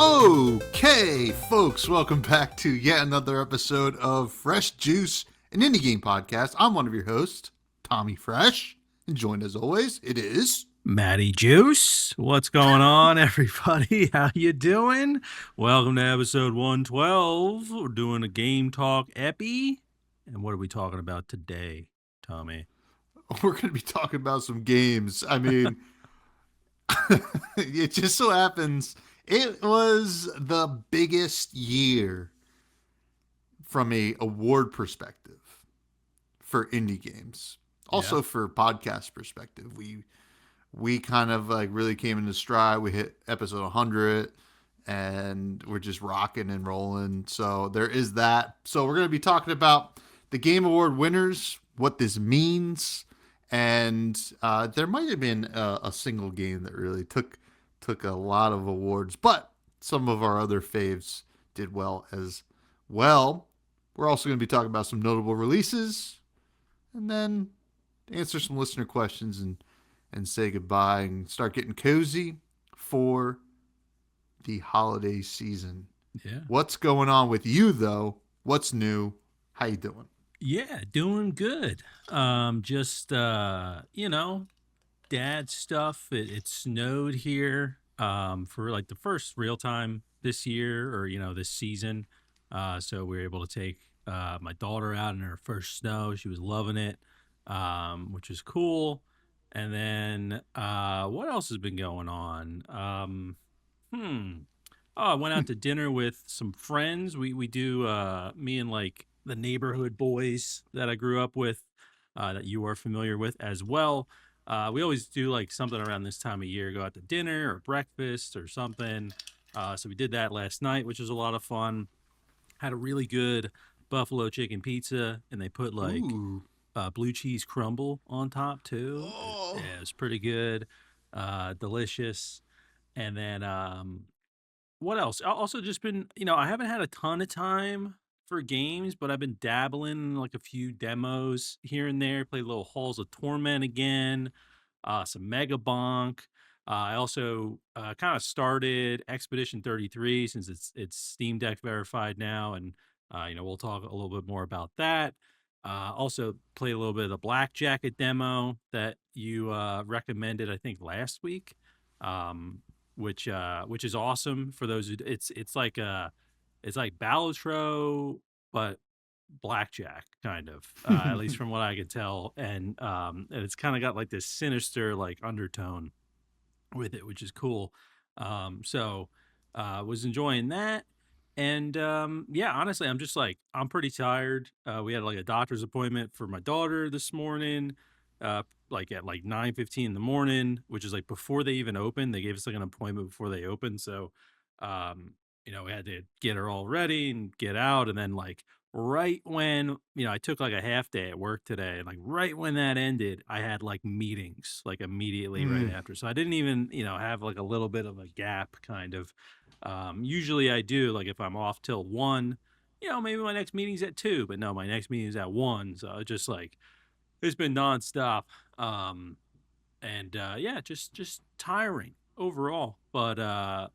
Okay, folks, welcome back to yet another episode of Fresh Juice, an indie game podcast. I'm one of your hosts, Tommy Fresh, and joined as always, it is Matty Juice. What's going on, everybody? How you doing? Welcome to episode 112. We're doing a game talk epi. And what are we talking about today, Tommy? we're going to be talking about some games. I mean, it just so happens it was the biggest year from a award perspective for indie games. Also for podcast perspective. We kind of like really came into stride. We hit episode 100 and we're just rocking and rolling. So there is that. So we're going to be talking about the Game Award winners, what this means, and there might have been a single game that really took a lot of awards, but some of our other faves did well as well. We're also going to be talking about some notable releases, and then answer some listener questions and say goodbye and start getting cozy for the holiday season. Yeah. What's going on with you though? What's new? How you doing? Yeah, doing good. Just dad stuff. It snowed here for like the first real time this year or this season. So we were able to take my daughter out in her first snow. She was loving it, which is cool. And then what else has been going on? Oh, I went out to dinner with some friends. We do me and like the neighborhood boys that I grew up with, that you are familiar with as well. We always do like something around this time of year, go out to dinner or breakfast or something. So we did that last night, which was a lot of fun. Had a really good buffalo chicken pizza, and they put like blue cheese crumble on top too. Yeah, it was pretty good, delicious. And then what else? Also just been, I haven't had a ton of time for games, but I've been dabbling in like a few demos here and there. Played little Halls of Torment again, some Mega Bonk. I also kind of started Expedition 33 since it's Steam Deck verified now, and we'll talk a little bit more about that. Also played a little bit of the Black Jacket demo that you recommended, I think, last week. Which is awesome for those who it's like Ballotro but blackjack kind of, at least from what I could tell, and it's kind of got like this sinister like undertone with it, which is cool. So was enjoying that. And yeah, honestly, I'm pretty tired. We had like a doctor's appointment for my daughter this morning, like at like 9:15 in the morning, which is like before they even opened. They gave us like an appointment before they opened. So we had to get her all ready and get out. And then like right when, I took like a half day at work today, and like right when that ended, I had like meetings like immediately right after. So I didn't even, have like a little bit of a gap kind of. Usually I do, like if I'm off till 1, maybe my next meeting's at 2, but no, my next meeting is at 1. So it's just like, it's been nonstop. And yeah, just tiring overall. But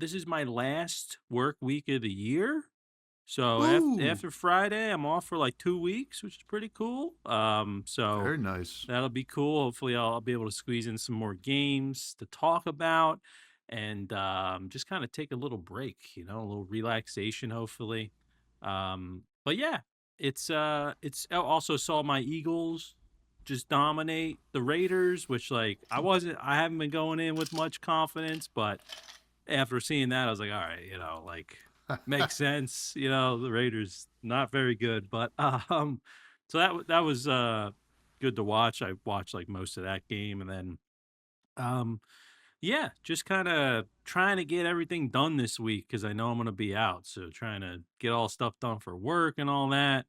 this is my last work week of the year. So after Friday, I'm off for like 2 weeks, which is pretty cool. So very nice. That'll be cool. Hopefully, I'll be able to squeeze in some more games to talk about, and just kind of take a little break. A little relaxation, hopefully. But yeah, I also saw my Eagles just dominate the Raiders, which like I haven't been going in with much confidence, but after seeing that, I was like, all right, like makes sense. The Raiders not very good, but so that was good to watch. I watched like most of that game, and then yeah, just kind of trying to get everything done this week because I know I'm gonna be out. So trying to get all stuff done for work and all that.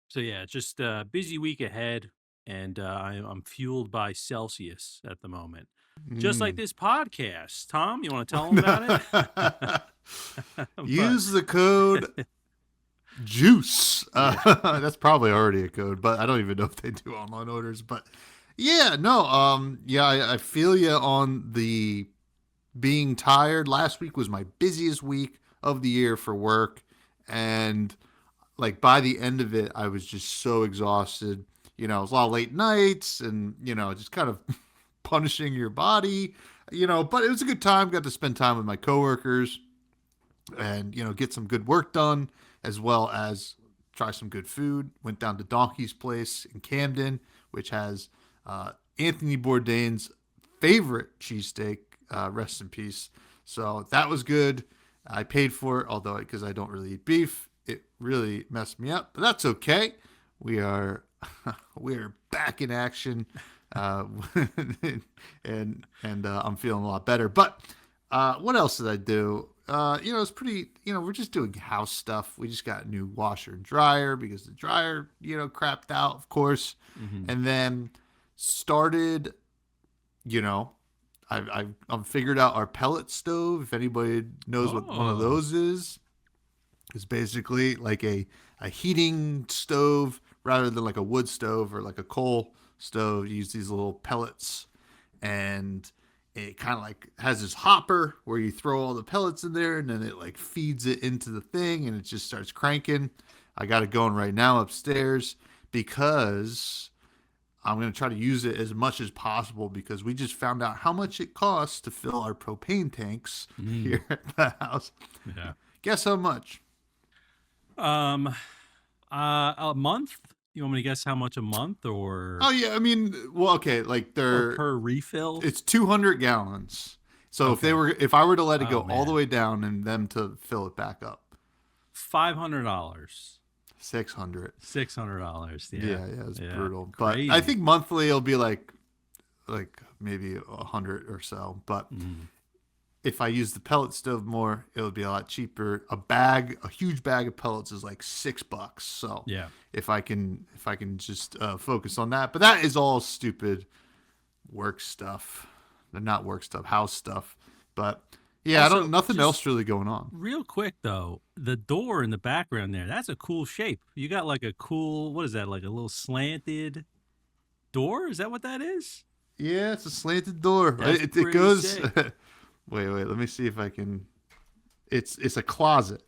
So yeah, just a busy week ahead, and I'm fueled by Celsius at the moment. Just like this podcast. Tom, you want to tell them about it? Use the code JUICE. That's probably already a code, but I don't even know if they do online orders. But yeah, no, yeah, I feel you on the being tired. Last week was my busiest week of the year for work, and like by the end of it, I was just so exhausted. You know, it was a lot of late nights, and just kind of punishing your body. But it was a good time. Got to spend time with my coworkers, and get some good work done, as well as try some good food. Went down to Donkey's Place in Camden, which has Anthony Bourdain's favorite cheesesteak. Rest in peace. So that was good. I paid for it, although because I don't really eat beef, it really messed me up. But that's okay. We are we are back in action, uh, and I'm feeling a lot better. But what else did I do? It's pretty. We're just doing house stuff. We just got a new washer and dryer because the dryer, crapped out, of course, Mm-hmm. and then started. You know, I've figured out our pellet stove. If anybody knows what one of Oh. those is, it's basically like a heating stove rather than like a wood stove or like a coal stove. You use these little pellets, and it kind of like has this hopper where you throw all the pellets in there, and then it like feeds it into the thing, and it just starts cranking. I got it going right now upstairs because I'm going to try to use it as much as possible because we just found out how much it costs to fill our propane tanks Mm. here at the house. Yeah. Guess how much? Um, a month? You want me to guess how much a month Oh yeah, I mean, well, okay, like or they're per refill? it's 200 gallons. So Okay. if I were to let it go Oh all the man. way down and them to fill it back up, $500. 600. $600. Yeah. Yeah, it's Yeah. brutal. But I Crazy. think monthly it'll be like maybe 100 or so. But Mm. if I use the pellet stove more, it'll be a lot cheaper. A huge bag of pellets is like $6. So Yeah. if I can just focus on that, but that is all stupid work stuff. Not work stuff, house stuff. But yeah, I don't Also, nothing just else really going on. real quick though, the door in the background there, that's a cool shape. You got like a cool, what is that? Like a little slanted door? Is that what that is? Yeah, it's a slanted door. That's It pretty goes. sick. Wait. Let me see if I can. It's a closet.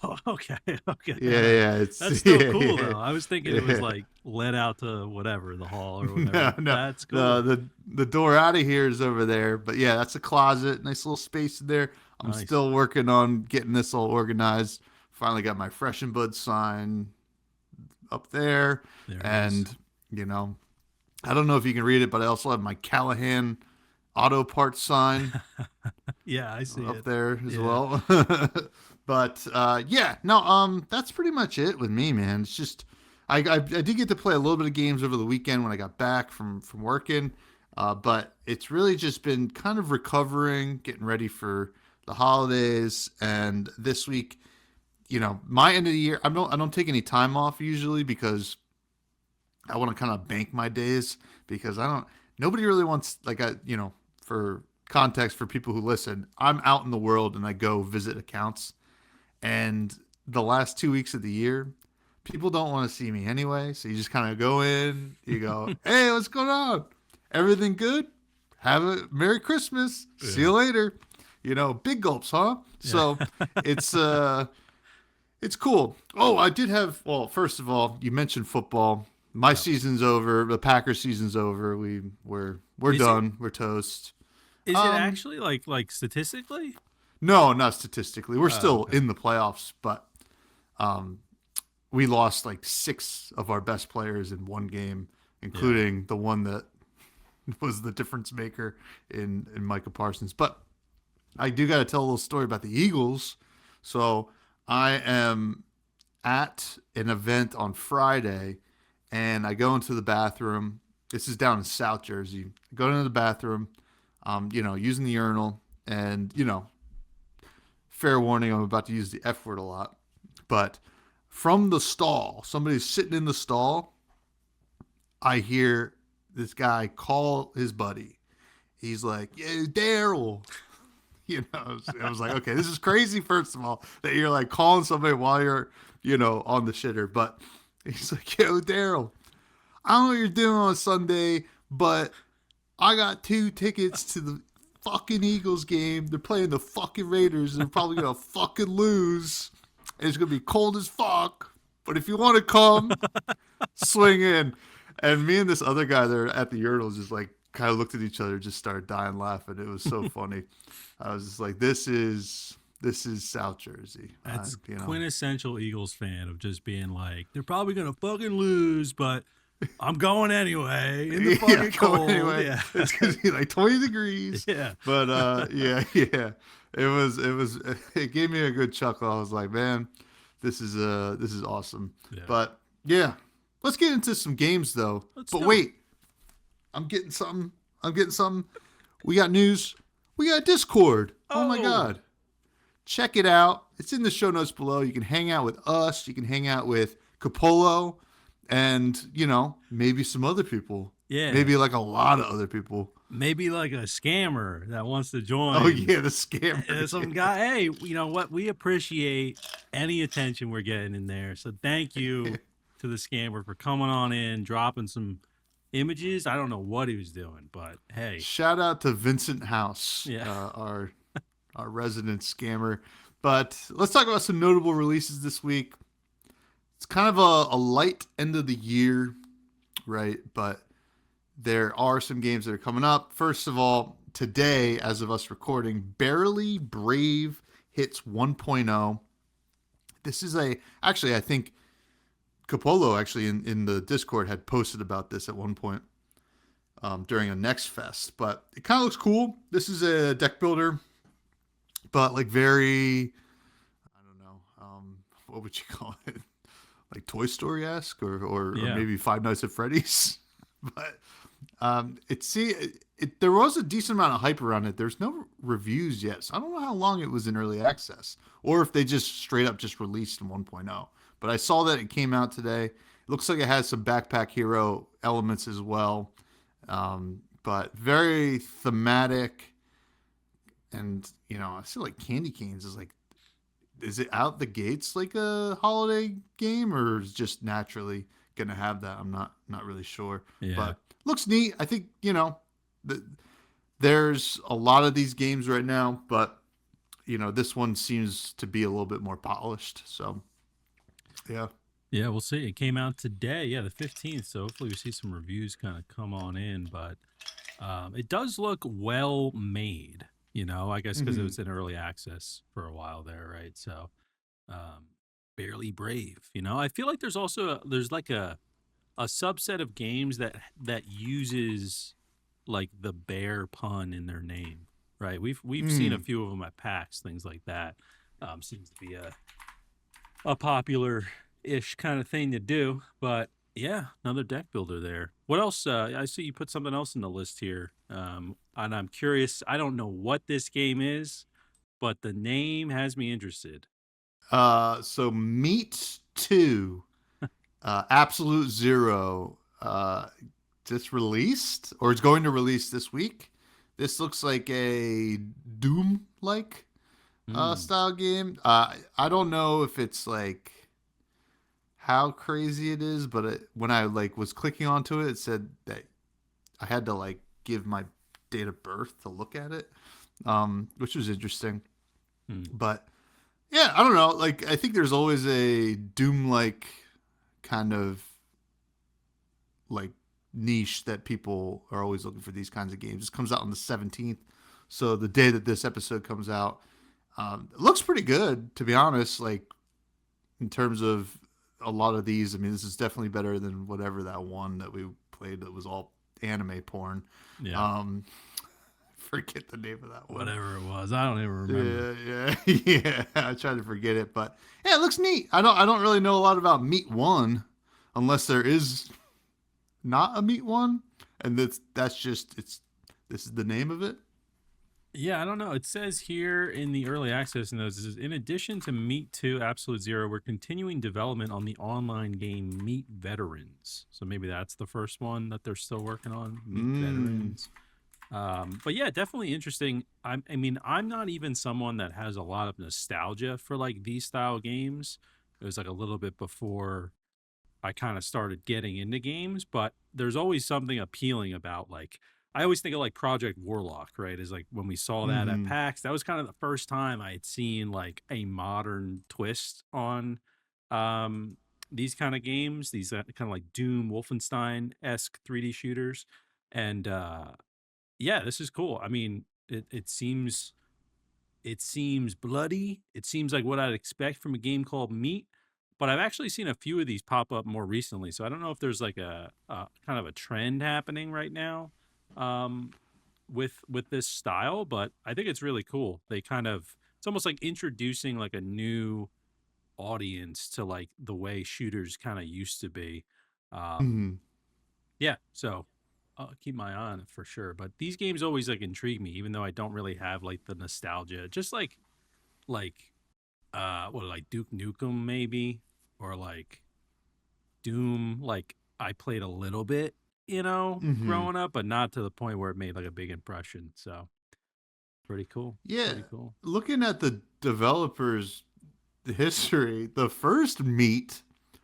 Oh, okay. Okay. All Yeah, right. yeah. That's It's still yeah, cool yeah, though. I was thinking it was yeah. like led out to whatever, the hall or No, whatever. no. That's The cool. the the door out of here is over there. But yeah, that's a closet. Nice little space in there. I'm Nice. still working on getting this all organized. Finally got my Fresh and Bud sign up there, There it is. and you know, I don't know if you can read it, but I also have my Callahan Auto Parts sign Yeah, I see up it. there as Yeah. well. But yeah, no, that's pretty much it with me, man. It's just I did get to play a little bit of games over the weekend when I got back from working, but it's really just been kind of recovering, getting ready for the holidays, and this week, my end of the year, I don't take any time off usually because I want to kind of bank my days because I don't. Nobody really wants for context for people who listen. I'm out in the world and I go visit accounts, and the last 2 weeks of the year, people don't want to see me anyway. So you just kind of go in, you go, "Hey, what's going on? Everything good? Have a Merry Christmas. See Yeah. you later." Big gulps, huh? Yeah. So it's it's cool. Oh, I did have. Well, first of all, you mentioned football. My Yep. season's over. The Packers season's over. We're Is it done. We're toast. is it Um, actually like statistically? no, not statistically. We're Oh, still okay. in the playoffs, but um, we lost like six of our best players in one game, Yeah. including the one that was the difference maker in Micah Parsons. But I do got to tell a little story about the Eagles. So I am at an event on Friday, and I go into the bathroom. This is down in South Jersey. I go into the bathroom, using the urinal, and fair warning, I'm about to use the F word a lot, but from the stall, somebody's sitting in the stall. I hear this guy call his buddy. He's like, "Yeah, Daryl." I was like, okay, this is crazy. First of all, that you're like calling somebody while you're, on the shitter. But he's like, "Yo, Daryl, I don't know what you're doing on Sunday, but I got two tickets to the fucking Eagles game. They're playing the fucking Raiders. They're probably gonna fucking lose. And it's gonna be cold as fuck. But if you want to come, swing in. And me and this other guy there at the urinals just like kind of looked at each other, just started dying laughing. It was so funny. I was just like, this is South Jersey. That's You know. quintessential Eagles fan of just being like, they're probably gonna fucking lose, but I'm going anyway in the fucking cold. Anyway, Yeah, it's gonna be like 20 degrees. yeah, But yeah. It gave me a good chuckle. I was like, man, this is awesome. yeah. But yeah, let's get into some games though. Let's But do wait, I'm getting something. We got news. We got Discord. Oh my Oh. god. Check it out. It's in the show notes below. You can hang out with us. You can hang out with Capolo and, you know, maybe some other people. Yeah. Maybe like a lot of other people. Maybe like a scammer that wants to join. Oh yeah, the scammer. And some guy, hey, you know what? We appreciate any attention we're getting in there. So thank you to the scammer for coming on in, dropping some images. I don't know what he was doing, but hey. Shout out to Vincent House, Yeah. our resident scammer. But let's talk about some notable releases this week. It's kind of a light end of the year, right? But there are some games that are coming up. First of all, today, as of us recording, Barely Brave hits 1.0. This is actually, I think Capolo actually in the Discord had posted about this at one point during a Next Fest. But it kind of looks cool. This is a deck builder, but like very, I don't know, what would you call it? Like Toy Story-esque or maybe Five Nights at Freddy's. But there was a decent amount of hype around it. There's no reviews yet, so I don't know how long it was in early access, or if they just straight up just released in 1.0. But I saw that it came out today. It looks like it has some Backpack Hero elements as well, but very thematic. And you know, I feel like Candy Canes is it out the gates like a holiday game, or is just naturally gonna have that? I'm not really sure. Yeah. But looks neat. I think, you know, there's a lot of these games right now, but you know, this one seems to be a little bit more polished. So yeah. Yeah, we'll see. It came out today, yeah, the 15th. So hopefully we see some reviews kind of come on in. But it does look well made, you know, I guess because it was in early access for a while there, right? So Barely Brave, you know. I feel like there's also there's like a subset of games that uses like the bear pun in their name, right? We've seen a few of them at PAX, things like that. Seems to be a popular ish kind of thing to do. But yeah, another deck builder there. What else? I see you put something else in the list here, and I'm curious. I don't know what this game is, but the name has me interested. So Meat 2, Absolute Zero, just released, or it's going to release this week. This looks like a Doom-like style game. I don't know if it's like how crazy it is, but when I like was clicking onto it, it said that I had to like give my date of birth to look at it, which was interesting. But yeah, I don't know. Like, I think there's always a Doom-like kind of like niche that people are always looking for these kinds of games. This comes out on the 17th, so the day that this episode comes out, it looks pretty good, to be honest. Like, in terms of a lot of these, I mean, this is definitely better than whatever that one that we played that was all anime porn. Yeah. Forget the name of that one. Whatever it was, I don't even remember. Yeah. I tried to forget it, but yeah, it looks neat. I don't really know a lot about Meat 1, unless there is not a Meat 1, and that's just this is the name of it. Yeah, I don't know. It says here in the early access notes, it says, in addition to Meat 2 Absolute Zero, we're continuing development on the online game Meat Veterans. So maybe that's the first one that they're still working on, Meat Veterans. But yeah, definitely interesting. I mean, I'm not even someone that has a lot of nostalgia for like these style games. It was like a little bit before I kind of started getting into games, but there's always something appealing about like I always think of like Project Warlock, right? Is like when we saw that at Mm-hmm. PAX, that was kind of the first time I had seen like a modern twist on um these kind of games, these kind of like Doom Wolfenstein esque 3D shooters. And yeah, this is cool. I mean, it seems bloody. It seems like what I'd expect from a game called Meat, but I've actually seen a few of these pop up more recently. So I don't know if there's like a kind of a trend happening right now um, with this style, but I think it's really cool. They kind of it's almost like introducing like a new audience to like the way shooters kind of used to be. Um, Mm-hmm. yeah, so I'll keep my eye on it for sure. But these games always like intrigue me, even though I don't really have like the nostalgia. Just like what like Duke Nukem maybe, or like Doom. Like I played a little bit, Mm-hmm. growing up, but not to the point where it made like a big impression. So pretty cool, Yeah. pretty cool. Looking at the developers' history, the first Meat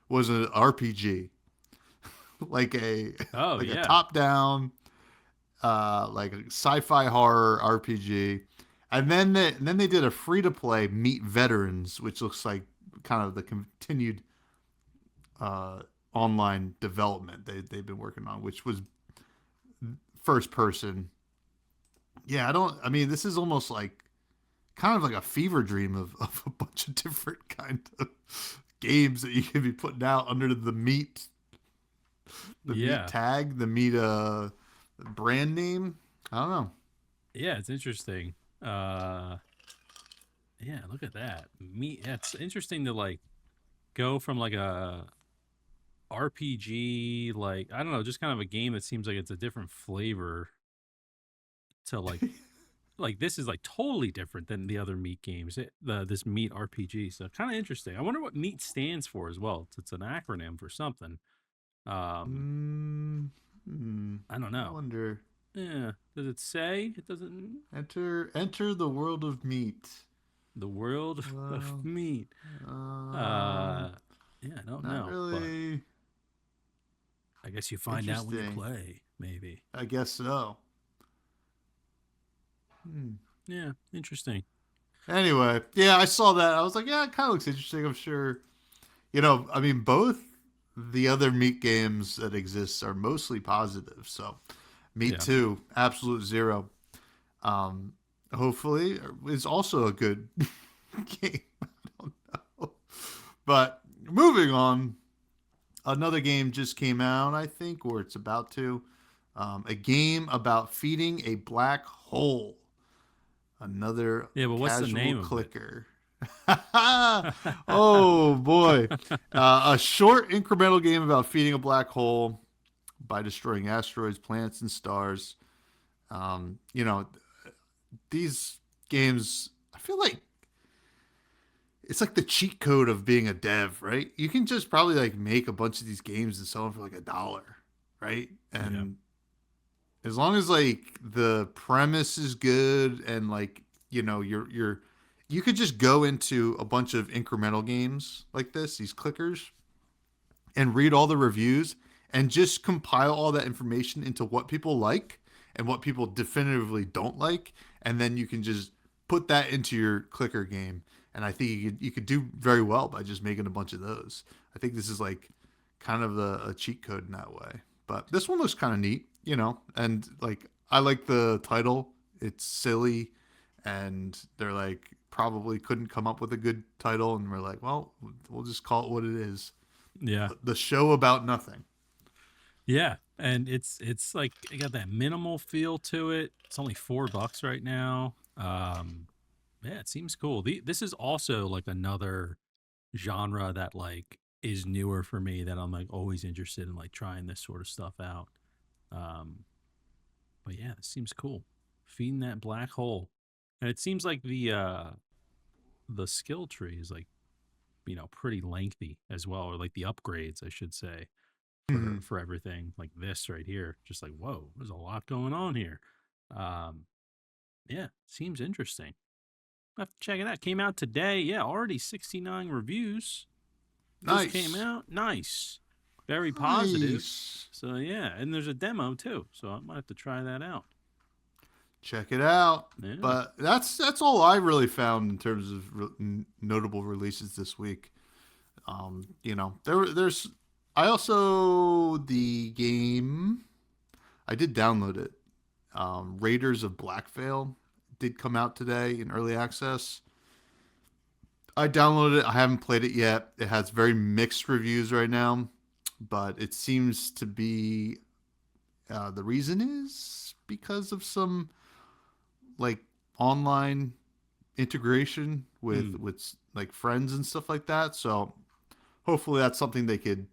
was an RPG, like a Oh like a yeah, top down like a sci-fi horror RPG. And then they did a free to play Meet Veterans, which looks like kind of the continued uh, online development they've been working on, which was first person. Yeah, I don't. I mean, this is almost like kind of like a fever dream of a bunch of different kind of games that you can be putting out under the Meat yeah, tag, the Meat brand name. I don't know. yeah. It's interesting. Uh, yeah, look at that. Me, yeah, it's interesting to like go from like a RPG, like I don't know, just kind of a game that seems like it's a different flavor to like this is like totally different than the other Meat games. This Meat RPG, so kind of interesting. I wonder what Meat stands for as well. It's an acronym for something. Um, Mm, hmm. I don't I know. wonder. Yeah, does it say? It doesn't. Enter the world of meat. The world of Well, Meat. um, Uh, yeah, I don't not know, but really I guess you find out when you interesting. play. Maybe. I guess so. Hmm. Yeah, interesting. Anyway, yeah, I saw that. I was like, yeah, it kind of looks interesting. I'm sure. I mean, both the other meat games that exist are mostly positive. So, Meat Yeah. 2, Absolute Zero. Um, hopefully, is also a good game. I don't know. But moving on, another game just came out, I think, or it's about to. A game about feeding a black hole. Another Yeah, but what's the casual name of it? clicker. Oh boy. A short incremental game about feeding a black hole by destroying asteroids, planets, and stars. Um, you know, these games, I feel like it's like the cheat code of being a dev, right? You can just probably like make a bunch of these games and sell them for like $1, right? Yeah. And as long as like the premise is good and like you could just go into a bunch of incremental games like this, these clickers, and read all the reviews and just compile all that information into what people like and what people definitively don't like, and then you can just put that into your clicker game. And I think you could do very well by just making a bunch of those. I think this is like kind of a cheat code in that way. But this one looks kind of neat, and like I like the title. It's silly, and they're like probably couldn't come up with a good title, and we're like, well, we'll just call it what it is. Yeah. The show about nothing. Yeah. And it's like it got that minimal feel to it. It's only $4 right now. Yeah, it seems cool. This is also like another genre that like is newer for me that I'm like always interested in like trying this sort of stuff out. Um, but yeah, it seems cool. Feeding that black hole. And it seems like the skill tree is like, pretty lengthy as well, or like the upgrades, I should say, Mm-hmm. for everything like this right here. Just like, whoa, there's a lot going on here. Um, yeah, seems interesting. I have to check it out. Came out today. Yeah, already 69 reviews. Just came Nice. out. Nice. Very positive. Nice. So yeah, and there's a demo too, so I might have to try that out. Check it out. Yeah. But that's all I really found in terms of notable releases this week. There's I also the game I did download it. Raiders of Blackfail did come out today in early access. I downloaded it. I haven't played it yet. It has very mixed reviews right now, but it seems to be the reason is because of some like online integration Hmm. with like friends and stuff like that. So hopefully that's something they could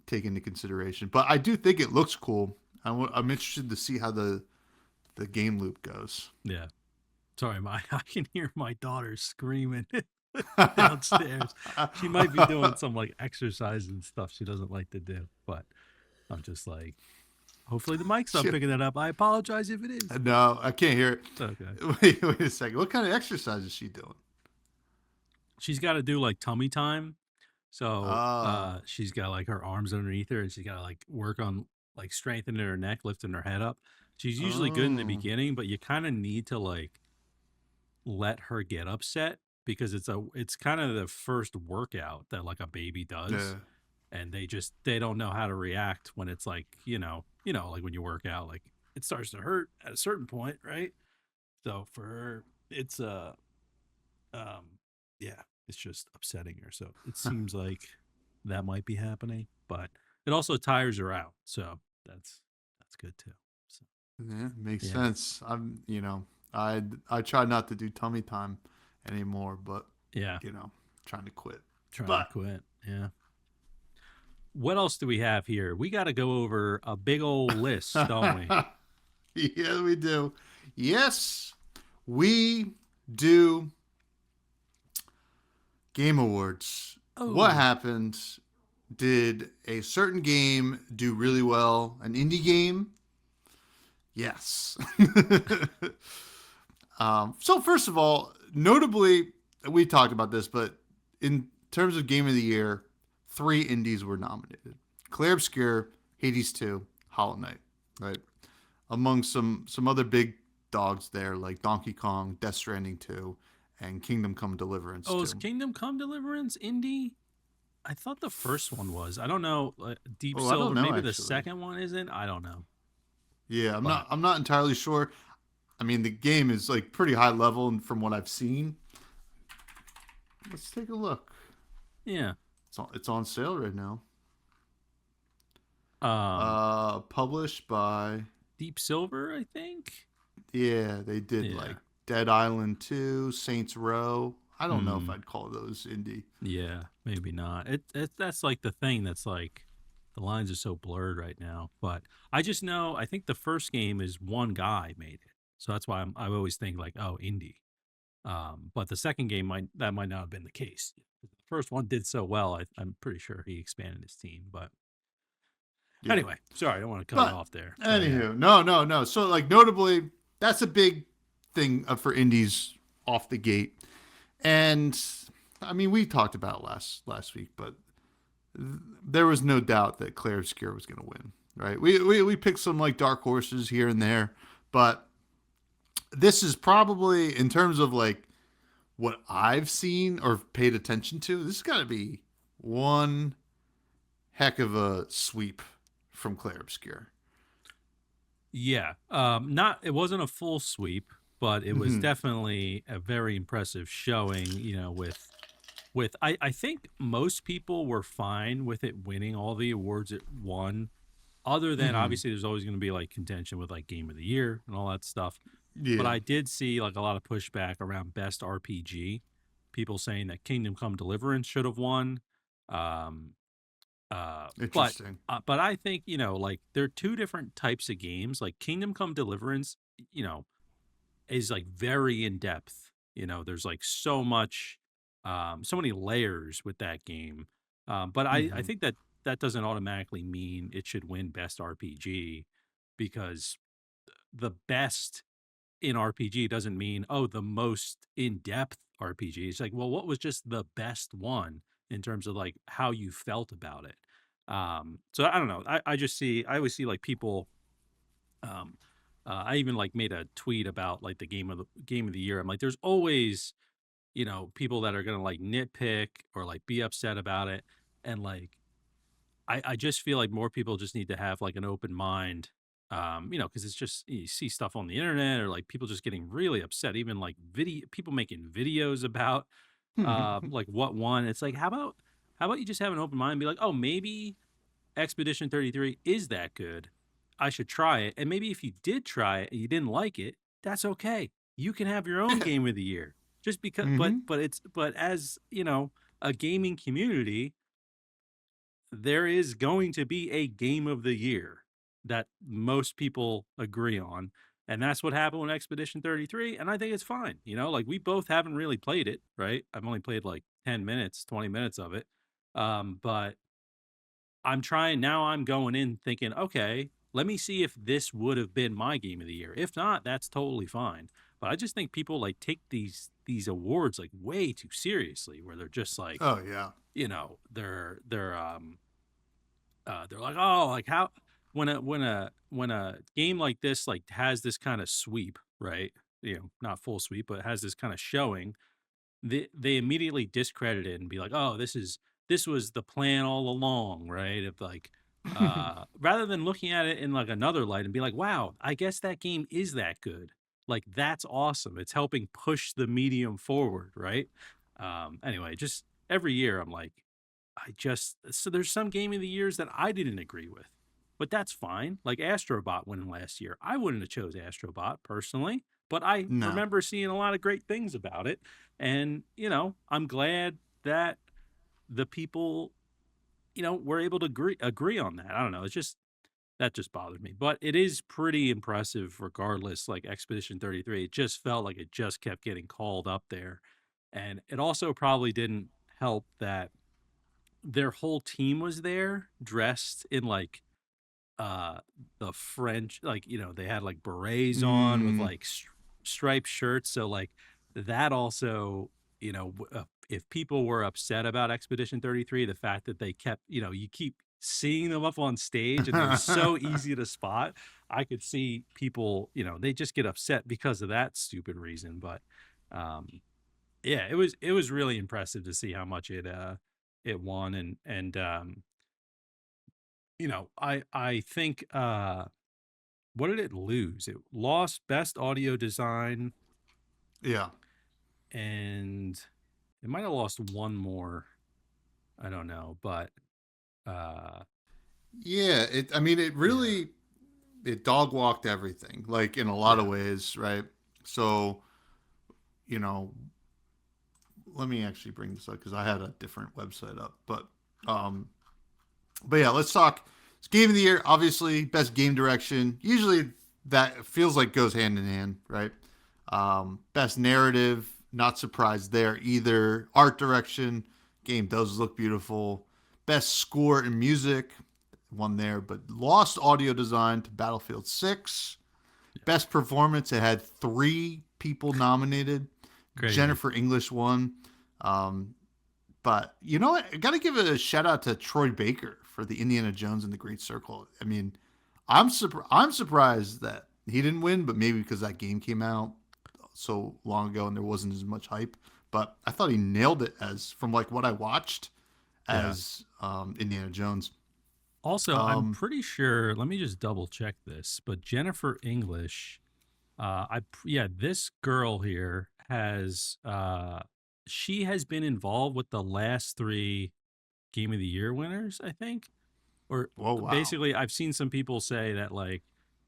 take into consideration. But I do think it looks cool. I'm interested to see how the game loop goes. Yeah. Sorry, my I can hear my daughter screaming downstairs. She might be doing some like exercise and stuff she doesn't like to do, but I'm just like, hopefully the mic's not Shit. picking it up. I apologize if it is. No, I can't hear Okay. it. Wait a second. What kind of exercise is she doing? She's got to do like tummy time. So Ah, she's got like her arms underneath her and she's got to like work on like strengthening her neck, lifting her head up. She's usually good in the oh, beginning, but you kind of need to like let her get upset because it's kind of the first workout that like a baby does, yeah. and they don't know how to react when it's like like when you work out, like it starts to hurt at a certain point, right? So for her it's um yeah, it's just upsetting her, so it seems like that might be happening, but it also tires her out, so that's good too. So Yeah, makes yeah. sense. I try not to do tummy time anymore, but Yeah, trying to quit. trying to But quit. Yeah. What else do we have here? We got to go over a big old list, don't we? yeah, we do. Yes, we do. Game Awards. What Oh, happened? Did a certain game do really well? An indie game? Yes. So first of all, notably, we talked about this, but in terms of Game of the Year, three indies were nominated: Clair Obscur, Hades 2, Hollow Knight. Right, among some other big dogs there like Donkey Kong, Death Stranding 2, and Kingdom Come Deliverance oh, is 2. Kingdom Come Deliverance indie? I thought the first one was. I don't know. Deep Oh, I don't Silver. know Maybe the actually. second one isn't. I don't know. Yeah, But I'm not entirely sure. I mean, the game is like pretty high level, and from what I've seen, let's take a look. yeah. It's on sale right now. Um, Published by, Deep Silver, I think. yeah, they did Yeah. like Dead Island 2, Saints Row. I don't know if Hmm. I'd call those indie. Yeah. Maybe not. It that's like the thing that's like the lines are so blurred right now. But I just know. I think the first game is one guy made it, so that's why I always think like, oh, indie. But the second game might not have been the case. The first one did so well. I'm pretty sure he expanded his team. But Yeah. anyway, sorry, I don't want to cut you But off there. But yeah, anywho, no. So like notably, that's a big thing for indies off the gate. And I mean, we talked about it last week, but there was no doubt that Claire Obscure was going to win. Right? We picked some like dark horses here and there, but this is probably in terms of like what I've seen or paid attention to. This has got to be one heck of a sweep from Claire Obscure. yeah. Not it wasn't a full sweep, but it was Mm-hmm. definitely a very impressive showing. With I think most people were fine with it winning all the awards it won. Other than Mm-hmm. obviously, there's always going to be like contention with like Game of the Year and all that stuff. But Yeah. I did see like a lot of pushback around best RPG. People saying that Kingdom Come Deliverance should have won. Um, uh, but Interesting. but I think like there are two different types of games. Like Kingdom Come Deliverance, you know, is like very in depth. There's like so much, so many layers with that game. But I Mm-hmm. think that doesn't automatically mean it should win best RPG because the best in RPG doesn't mean, oh, the most in depth RPG. It's like, well, what was just the best one in terms of like how you felt about it? So I don't know. I just see, I always see like people, um, I even like made a tweet about like the game of the year. I'm like, there's always, people that are going to like nitpick or like be upset about it. And like, I just feel like more people just need to have like an open mind. Because it's just, you see stuff on the internet or like people just getting really upset, even like people making videos about like what won. It's like, how about you just have an open mind and be like, oh, maybe Expedition 33 is that good. I should try it. And maybe if you did try it and you didn't like it, that's okay. You can have your own Yeah. game of the year. Just because, Hmm. but as a gaming community, there is going to be a game of the year that most people agree on. And that's what happened with Expedition 33. And I think it's fine. Like we both haven't really played it, right? I've only played like 10 minutes, 20 minutes of it. But I'm trying now, I'm going in thinking, okay, let me see if this would have been my game of the year. If not, that's totally fine. But I just think people like take these awards like way too seriously, where they're just like, Oh yeah. they're like, oh, like how when a game like this like has this kind of sweep, right? Not full sweep, but has this kind of showing, they immediately discredit it and be like, oh, this was the plan all along, right? Of like, rather than looking at it in like another light and be like, wow, I guess that game is that good. Like that's awesome. It's helping push the medium forward, right? Anyway, just every year I'm like, so there's some game of the years that I didn't agree with, but that's fine. Like Astrobot went last year. I wouldn't have chose Astrobot personally, but I No. remember seeing a lot of great things about it. And, I'm glad that the people, were able to agree on that. I don't know. That just bothered me, but it is pretty impressive regardless. Like Expedition 33, it just felt like it just kept getting called up there. And it also probably didn't help that their whole team was there dressed in like uh the French, like they had like berets on with Mm. like striped shirts, so like that also, if people were upset about Expedition 33, the fact that they kept, you keep seeing them up on stage and they're so easy to spot, I could see people, they just get upset because of that stupid reason. But um yeah, it was really impressive to see how much it won. And I think what did it lose? It lost best audio design, Yeah. and it might have lost one more. I don't know, but uh Yeah. I mean, it yeah. really it dog walked everything, like in a lot of Yeah. ways, right? So, you know, let me actually bring this up because I had a different website up, um, but yeah, let's talk. It's game of the year, obviously, best game direction. Usually that feels like goes hand in hand, right? Best narrative, not surprised there either. Art direction, game does look beautiful. Best score and music, one there, but lost audio design to Battlefield 6. Best performance, it had three people nominated. Crazy. Jennifer English won. Um, but you know what? I got to give a shout out to Troy Baker for the Indiana Jones and the Great Circle. I mean, I'm surprised that he didn't win, but maybe because that game came out so long ago and there wasn't as much hype. But I thought he nailed it as from like what I watched Yeah. as Indiana Jones. Also, I'm Um, pretty sure, let me just double check this, but Jennifer English, yeah, this girl here she has been involved with the last three game of the year winners, I think. Or Whoa, wow, basically, I've seen some people say that like,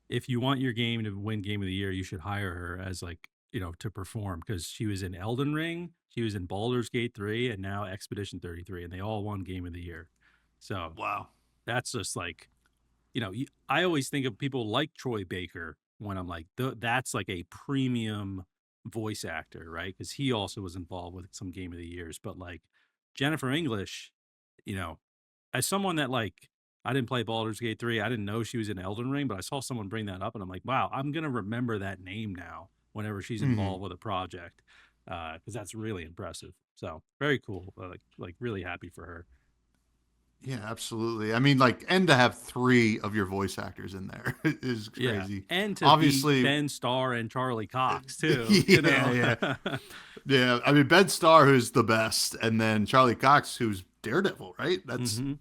if you want your game to win game of the year, you should hire her as like, to perform, because she was in Elden Ring, she was in Baldur's Gate 3, and now Expedition 33, and they all won game of the year. So wow. that's just like, I always think of people like Troy Baker when I'm like, that's like a premium voice actor, right? Because he also was involved with some game of the years. But like Jennifer English, you know, as someone that like, I didn't play Baldur's Gate 3, I didn't know she was in Elden Ring, but I saw someone bring that up and I'm like, wow, I'm gonna remember that name now whenever she's Mm-hmm. involved with a project, because that's really impressive. So very cool. Like really happy for her. Yeah, absolutely. I mean, like, and to have three of your voice actors in there is Yeah, crazy. and to be Obviously, Ben Starr and Charlie Cox too. You yeah, know. yeah, yeah. I mean, Ben Starr, who's the best, and then Charlie Cox, who's Daredevil, right? That's Hmm.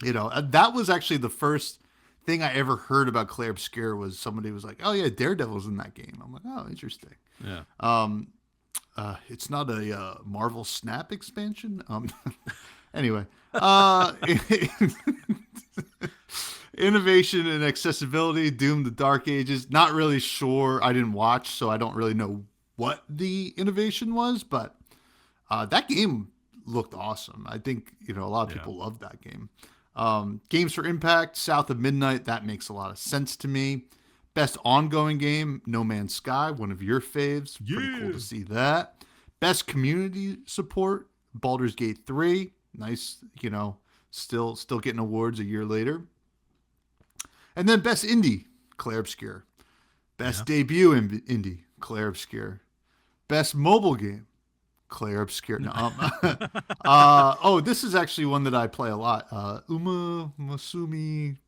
that was actually the first thing I ever heard about Claire Obscure was somebody was like, "Oh yeah, Daredevil's in that game." I'm like, "Oh, interesting." Yeah. Um, it's not a Marvel Snap expansion. Anyway, uh, innovation and accessibility, Doom: The Dark Ages. Not really sure. I didn't watch, so I don't really know what the innovation was, but that game looked awesome. I think a lot of Yeah. people love that game. Games for Impact, South of Midnight. That makes a lot of sense to me. Best ongoing game, No Man's Sky, one of your faves. Pretty cool to Yeah. see that. Best community support, Baldur's Gate 3. Nice, still getting awards a year later. And then best indie, Claire Obscure. Best Yeah. debut indie, Claire Obscure. Best mobile game, Claire Obscure. No, oh, this is actually one that I play a lot. Uma Masumi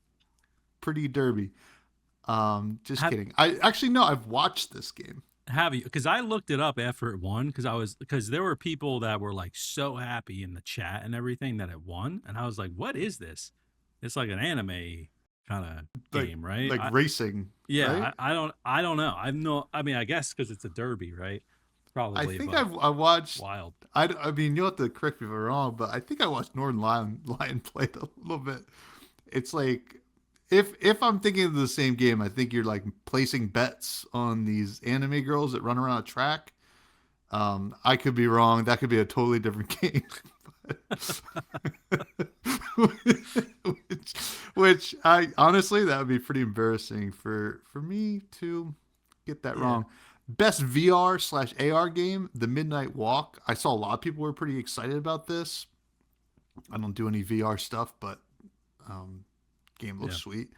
Pretty Derby. Just have kidding. I actually no, I've watched this game. have you? Because I looked it up after it won. Because there were people that were like so happy in the chat and everything that it won, and I was like, "What is this? It's like an anime kind of Like game, right?" like racing, right? Yeah, I don't know. I mean, I guess because it's a derby, right? I Probably, think but I watched. wild. I mean, you'll have to correct me if I'm wrong, but I think I watched Northern Lion play it a little bit. It's like if I'm thinking of the same game, I think you're like placing bets on these anime girls that run around a track. I could be wrong. That could be a totally different game. which, which I honestly that would be pretty embarrassing for me to get that Yeah. wrong. Best VR/AR game, The Midnight Walk. I saw a lot of people were pretty excited about this. I don't do any VR stuff, but um, game looks Yeah. sweet.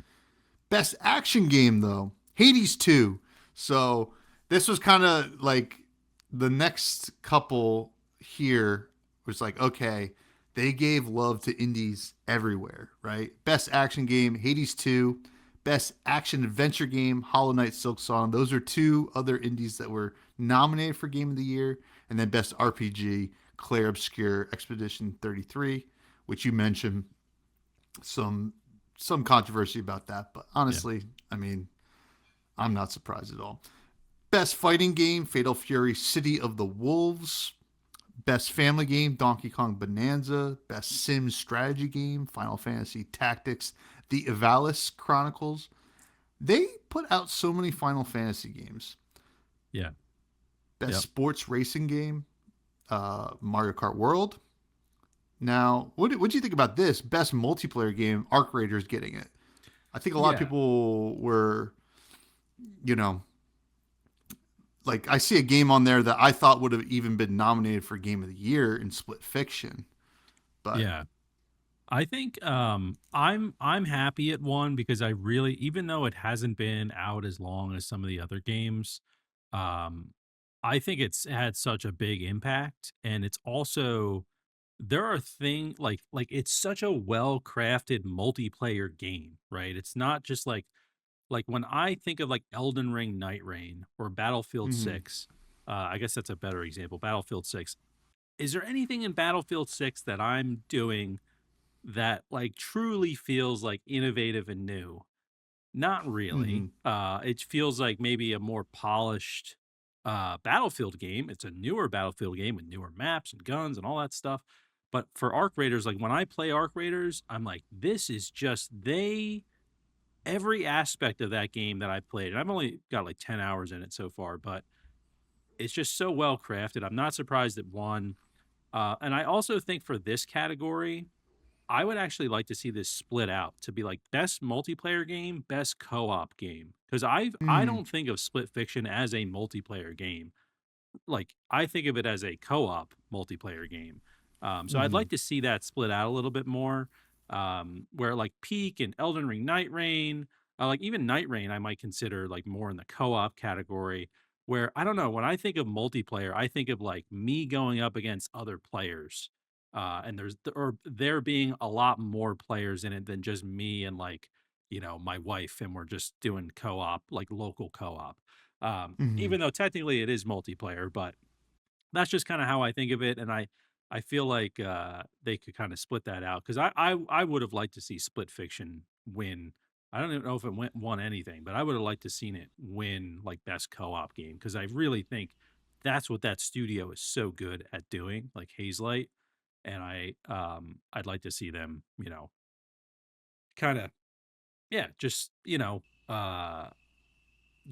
Best action game though, Hades 2. So this was kind of like the next couple here was like, okay, they gave love to indies everywhere, right? Best action game, Hades 2. Best action adventure game, Hollow Knight Silk Song. Those are two other indies that were nominated for Game of the Year. And then best RPG, Claire Obscure Expedition 33, which you mentioned some controversy about that, but Yeah. honestly, I mean, I'm not surprised at all. Best fighting game, Fatal Fury City of the Wolves. Best family game, Donkey Kong Bonanza. Best Sims strategy game, Final Fantasy Tactics, The Ivalice Chronicles. They put out so many Final Fantasy games. Yeah. Best Yep. sports racing game, Mario Kart World. Now, what do you think about this? Best multiplayer game, Arc Raiders getting it. I think a lot of Yeah. people were, you know, like I see a game on there that I thought would have even been nominated for Game of the Year in Split Fiction, but Yeah. I think I'm happy at one because I really, even though it hasn't been out as long as some of the other games, um I think it's had such a big impact, and it's also there are things like it's such a well crafted multiplayer game, right? It's not just like when I think of like Elden Ring Night Rain or Battlefield mm-hmm, 6, I guess that's a better example. Battlefield 6. Is there anything in Battlefield 6 that I'm doing that like truly feels like innovative and new? Not mm-hmm, really. It feels like maybe a more polished Battlefield game. It's a newer Battlefield game with newer maps and guns and all that stuff. But for Arc Raiders, like when I play Arc Raiders, I'm like, this is just every aspect of that game that I played. And I've only got like 10 hours in it so far, but it's just so well crafted. I'm not surprised it won. And I also think for this category, I would actually like to see this split out to be like best multiplayer game, best co-op game. Because I mm-hmm, don't think of Split Fiction as a multiplayer game. Like I think of it as a co-op multiplayer game. So I'd mm-hmm. like to see that split out a little bit more. Where like Peak and Elden Ring Night Rain, like even Night Rain, I might consider like more in the co-op category. Where I don't know, when I think of multiplayer, I think of like me going up against other players. and there being a lot more players in it than just me and like my wife, and we're just doing co-op, like local co-op. Mhm. Even though technically it is multiplayer, but that's just kind of how I think of it, and I feel like they could kind of split that out because I would have liked to see Split Fiction win. I don't even know if it won anything, but I would have liked to seen it win like best co-op game because I really think that's what that studio is so good at doing, like Hazelight, and I'd like to see them, kind of, yeah, just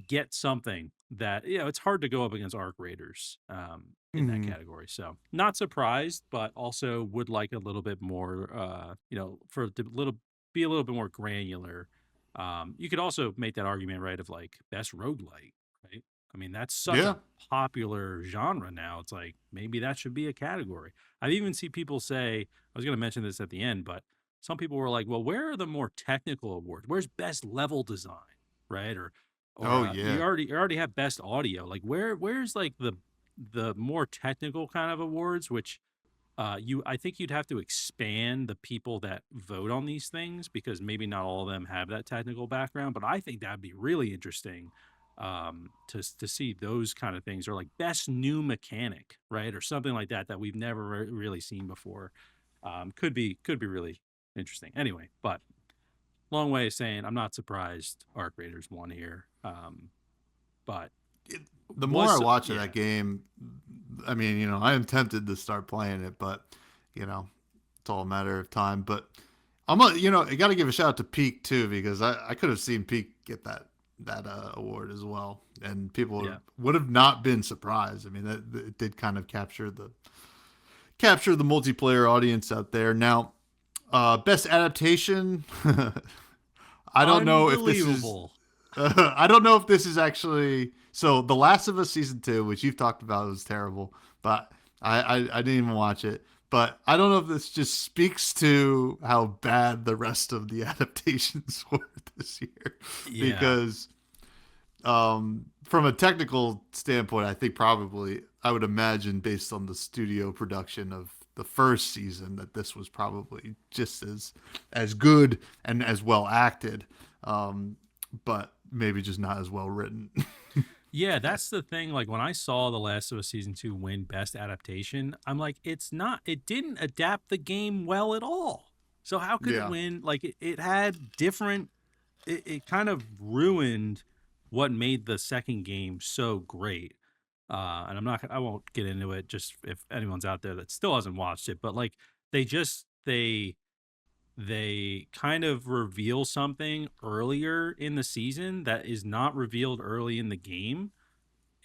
get something that, it's hard to go up against Arc Raiders in that Mhm. category. So not surprised, but also would like a little bit more, for it to be a little bit more granular. You could also make that argument, right, of like best roguelite, right? I mean, that's such Yeah. a popular genre now. It's like maybe that should be a category. I've even seen people say, I was going to mention this at the end, but some people were like, well, where are the more technical awards? Where's best level design, right? Or Oh you yeah. already have best audio. Like where's like the more technical kind of awards, which I think you'd have to expand the people that vote on these things because maybe not all of them have that technical background. But I think that'd be really interesting to see those kind of things, or like best new mechanic, right, or something like that that we've never really seen before. Could be really interesting. Anyway, but long way of saying I'm not surprised Arc Raiders won here. But It, the more I was watch of yeah, that game, I mean, I am tempted to start playing it, but it's all a matter of time. But I got to give a shout out to Peak too because I could have seen Peak get that award as well, and people yeah. would have not been surprised. I mean, that it did kind of capture the multiplayer audience out there. Now, best adaptation. I don't know if this is. Unbelievable. I don't know if this is actually so. The Last of Us season 2, which you've talked about, was terrible, but I didn't even watch it. But I don't know if this just speaks to how bad the rest of the adaptations were this year, Yeah. because from a technical standpoint, I think probably I would imagine based on the studio production of the first season that this was probably just as good and as well acted, but maybe just not as well written. Yeah, that's the thing. Like when I saw The Last of Us season 2 win best adaptation, I'm like, it didn't adapt the game well at all. So how could it Yeah. win? Like it had different, it kind of ruined what made the second game so great. And I won't get into it just if anyone's out there that still hasn't watched it, but like they just, they kind of reveal something earlier in the season that is not revealed early in the game,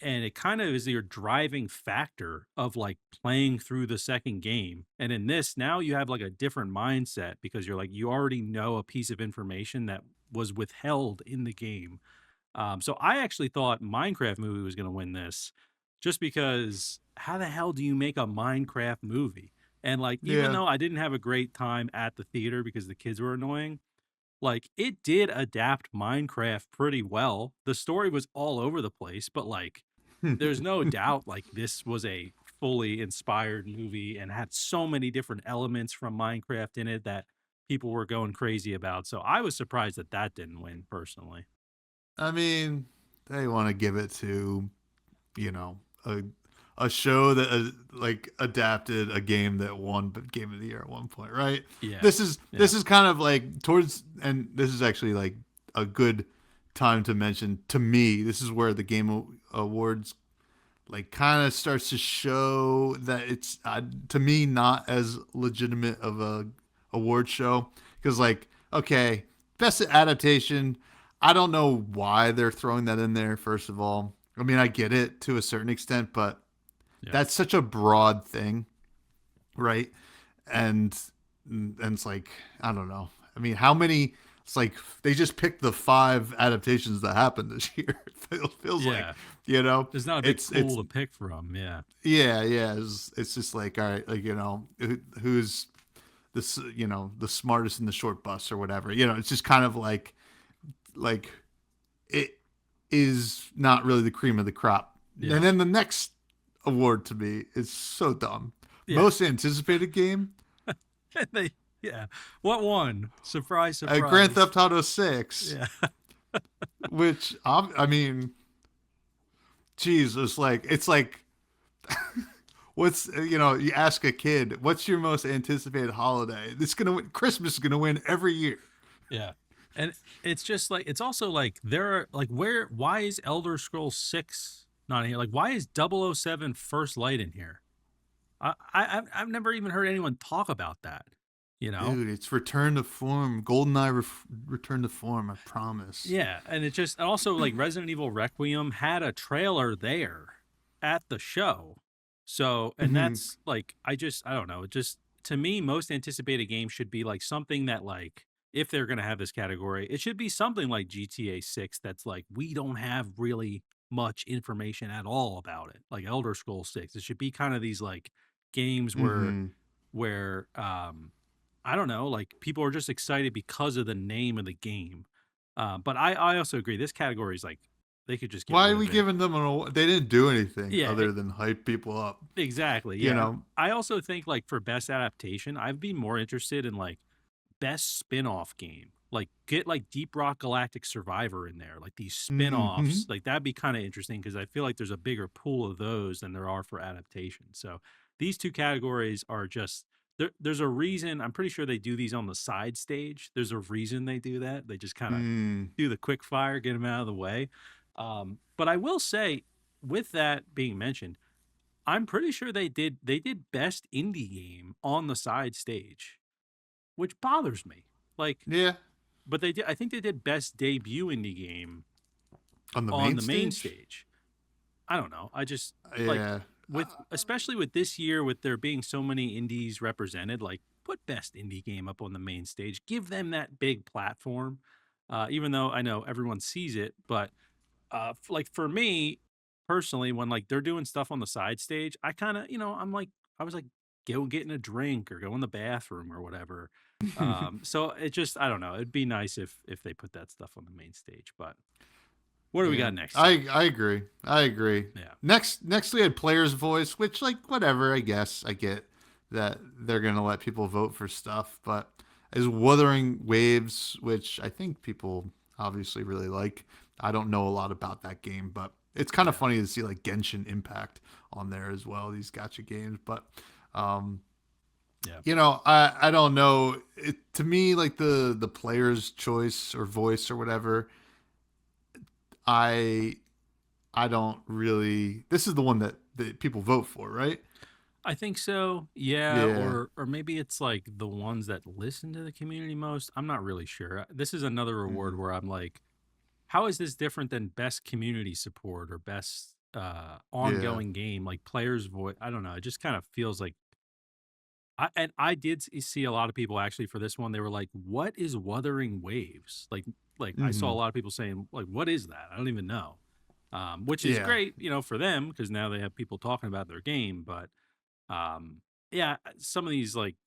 and it kind of is your driving factor of like playing through the second game. And in this, now you have like a different mindset because you're like, you already know a piece of information that was withheld in the game. So I actually thought Minecraft movie was going to win this, just because how the hell do you make a Minecraft movie? And like, even Yeah. though I didn't have a great time at the theater because the kids were annoying, like it did adapt Minecraft pretty well. The story was all over the place, but like, there's no doubt like this was a fully inspired movie and had so many different elements from Minecraft in it that people were going crazy about. So I was surprised that that didn't win personally. I mean, they want to give it to you know a a show that like adapted a game that won Game of the Year at one point, right? Yeah. This Yeah. is kind of like towards, and this is actually like a good time to mention to me. This is where the Awards like kind of starts to show that it's to me not as legitimate of a award show because like okay, best adaptation, I don't know why they're throwing that in there. First of all, I mean I get it to a certain extent, but Yeah. that's such a broad thing, right? And it's like I don't know. I mean, how many? It's like they just picked the 5 adaptations that happened this year. It feels like Yeah. you know There's not a big it's pool to pick from. Yeah. yeah. It's just like all right, like who's this the smartest in the short bus or whatever. It's just kind of like it is not really the cream of the crop. Yeah. And then the next award to me is so dumb. Yeah. Most anticipated game, they yeah. What one? Surprise, Grand surprise. Theft Auto 6, Yeah. which I mean, geez, it's like what's you ask a kid, what's your most anticipated holiday? Christmas is gonna win every year. Yeah. And it's just like it's also like there are like why is Elder Scrolls 6 not in here? Like why is 007 First Light in here? I've never even heard anyone talk about that, you know? Dude, it's Return to Form, GoldenEye Return to Form. I promise. Yeah, and it just also like Resident Evil Requiem had a trailer there at the show. So, and Hmm. that's like I don't know, it just to me most anticipated game should be like something that like if they're going to have this category, it should be something like GTA 6 that's like we don't have really much information at all about it. Like Elder Scrolls 6. It should be kind of these like games Hmm. where I don't know, like people are just excited because of the name of the game. But I also agree. This category is like they could just get Why rid are we of it. giving them an award? They didn't do anything Yeah, other than hype people up. exactly. You Yeah, and know. I also think like for best adaptation, I'd be more interested in like best spin-off game. Like get like Deep Rock Galactic Survivor in there, like these Hmm. spin-offs. Like that'd be kind of interesting because I feel like there's a bigger pool of those than there are for adaptation. So these two categories are just there's a reason. I'm pretty sure they do these on the side stage. There's a reason they do that. They just kind of Mm. do the quick fire, get them out of the way. But I will say, with that being mentioned, I'm pretty sure they did best indie game on the side stage, which bothers me. Like, Yeah. but they did. I think they did best debut indie game On the on main the main stage. stage. I don't know. I just like Yeah. with especially with this year with there being so many indies represented, like put best indie game up on the main stage. Give them that big platform. Even though I know everyone sees it, but like for me personally, when like they're doing stuff on the side stage, I kind of I'm like I was like go getting a drink or go in the bathroom or whatever. So it just I don't know. It'd be nice if they put that stuff on the main stage. But what do we Yeah. got next here? I agree. I agree. Yeah, Next we had player's voice, which like whatever. I guess I get that they're gonna let people vote for stuff, but is Wuthering Waves, which I think people obviously really like. I don't know a lot about that game, but it's kind of yeah, funny to see like Genshin Impact on there as well. These gacha games, but um, yeah. I don't know. To me, like the player's choice or voice or whatever, I I don't really. This is the one that people vote for, right? I think so. Yeah, Yeah. or maybe it's like the ones that listen to the community most. I'm not really sure. This is another award Hmm. where I'm like, how is this different than best community support or best Yeah. ongoing game like players voice? I don't know. It just kind of feels like and I did see a lot of people actually for this one. They were like, "What is Wuthering Waves?" Like I saw a Hmm. lot of people saying like, "What is that?" I don't even know. Which is Yeah. great, for them because now they have people talking about their game. But yeah, some of these like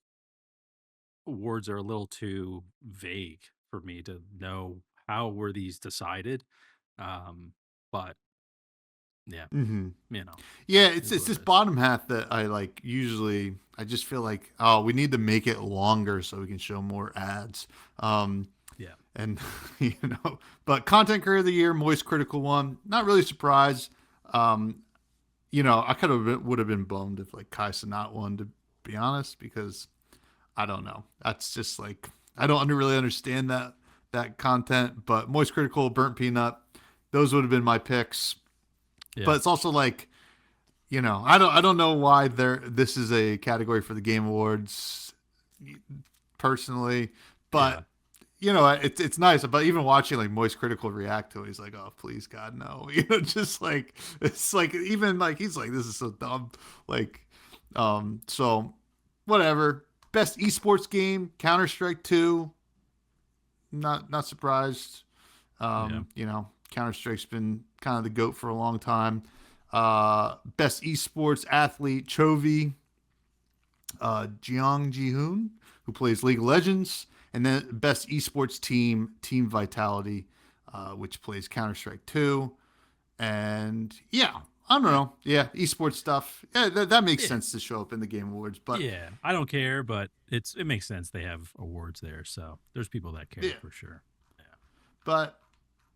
words are a little too vague for me to know how were these decided. Um, but yeah, Hmm. you know, Yeah. it is It's what this it is. bottom half that I like. Usually, I just feel like we need to make it longer so we can show more ads. Um, Yeah, and but content creator of the year, Moist Critical one. Not really surprised. Um, I could have would have been bummed if like Kai Cenat won, to be honest, because I don't know. That's just like I don't really understand that content. But Moist Critical, Burnt Peanut, those would have been my picks. yeah, But it's also like I don't know why this is a category for the Game Awards personally, yeah, but it's nice. But even watching like Moist Critical react to it, he's like, "Oh, please, God, no!" Just like it's like even like he's like, "This is so dumb." Like, so whatever. Best esports game, Counter Strike 2. Not surprised. yeah, Counter Strike's been kind of the goat for a long time. Best esports athlete, Chovy, Jeong Ji-hoon, who plays League of Legends, and then best esports team, Team Vitality, which plays Counter Strike 2. And yeah, I don't know. Yeah, esports stuff. Yeah, that makes Yeah, sense to show up in the Game Awards. But yeah. I don't care, but it makes sense they have awards there, so there's people that care yeah, for sure. Yeah, but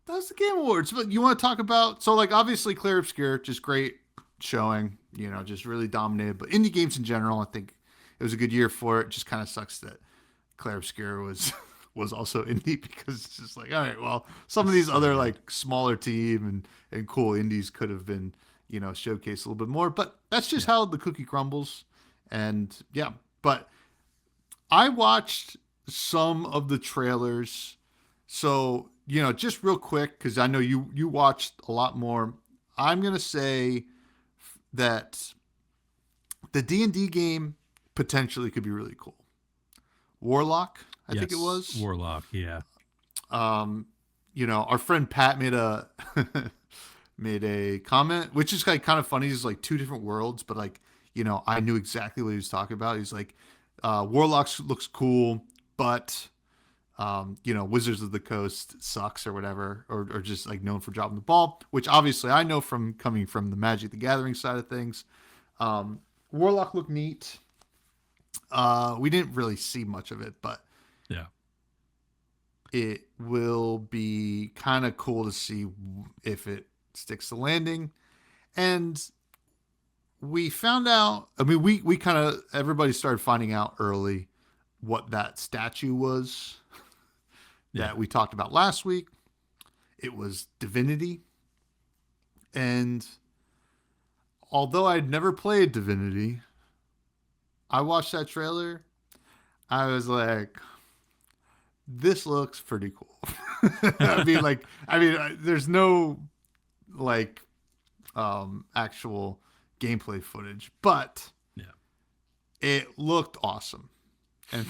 that's the Game Awards. But you want to talk about so like obviously Clear Obscure, just great showing. You know, just really dominated. But indie games in general, I think it was a good year for it. Just kind of sucks that Claire Obscure was was also indie because it's just like all right, well, some of these so other good. like smaller team and cool indies could have been showcased a little bit more, but that's just Yeah, how the cookie crumbles. And yeah, but I watched some of the trailers, so just real quick because I know you watched a lot more. I'm gonna say that the D&D game potentially could be really cool. Warlock, I think it yes, was. Warlock. Yeah, Um, our friend Pat made a made a comment, which is like kind of funny. It's like two different worlds, but like I knew exactly what he was talking about. He's like, Warlocks looks cool, but Wizards of the Coast sucks or whatever, or just like known for dropping the ball, which obviously I know from coming from the Magic the Gathering side of things. Um, Warlock looked neat. We didn't really see much of it, but yeah, it will be kind of cool to see if it sticks the landing. And we found out, I mean, we kind of, everybody started finding out early what that statue was yeah. that we talked about last week. It was Divinity. And although I'd never played Divinity, I watched that trailer. I was like, this looks pretty cool. There's no like actual gameplay footage, but Yeah. it looked awesome. And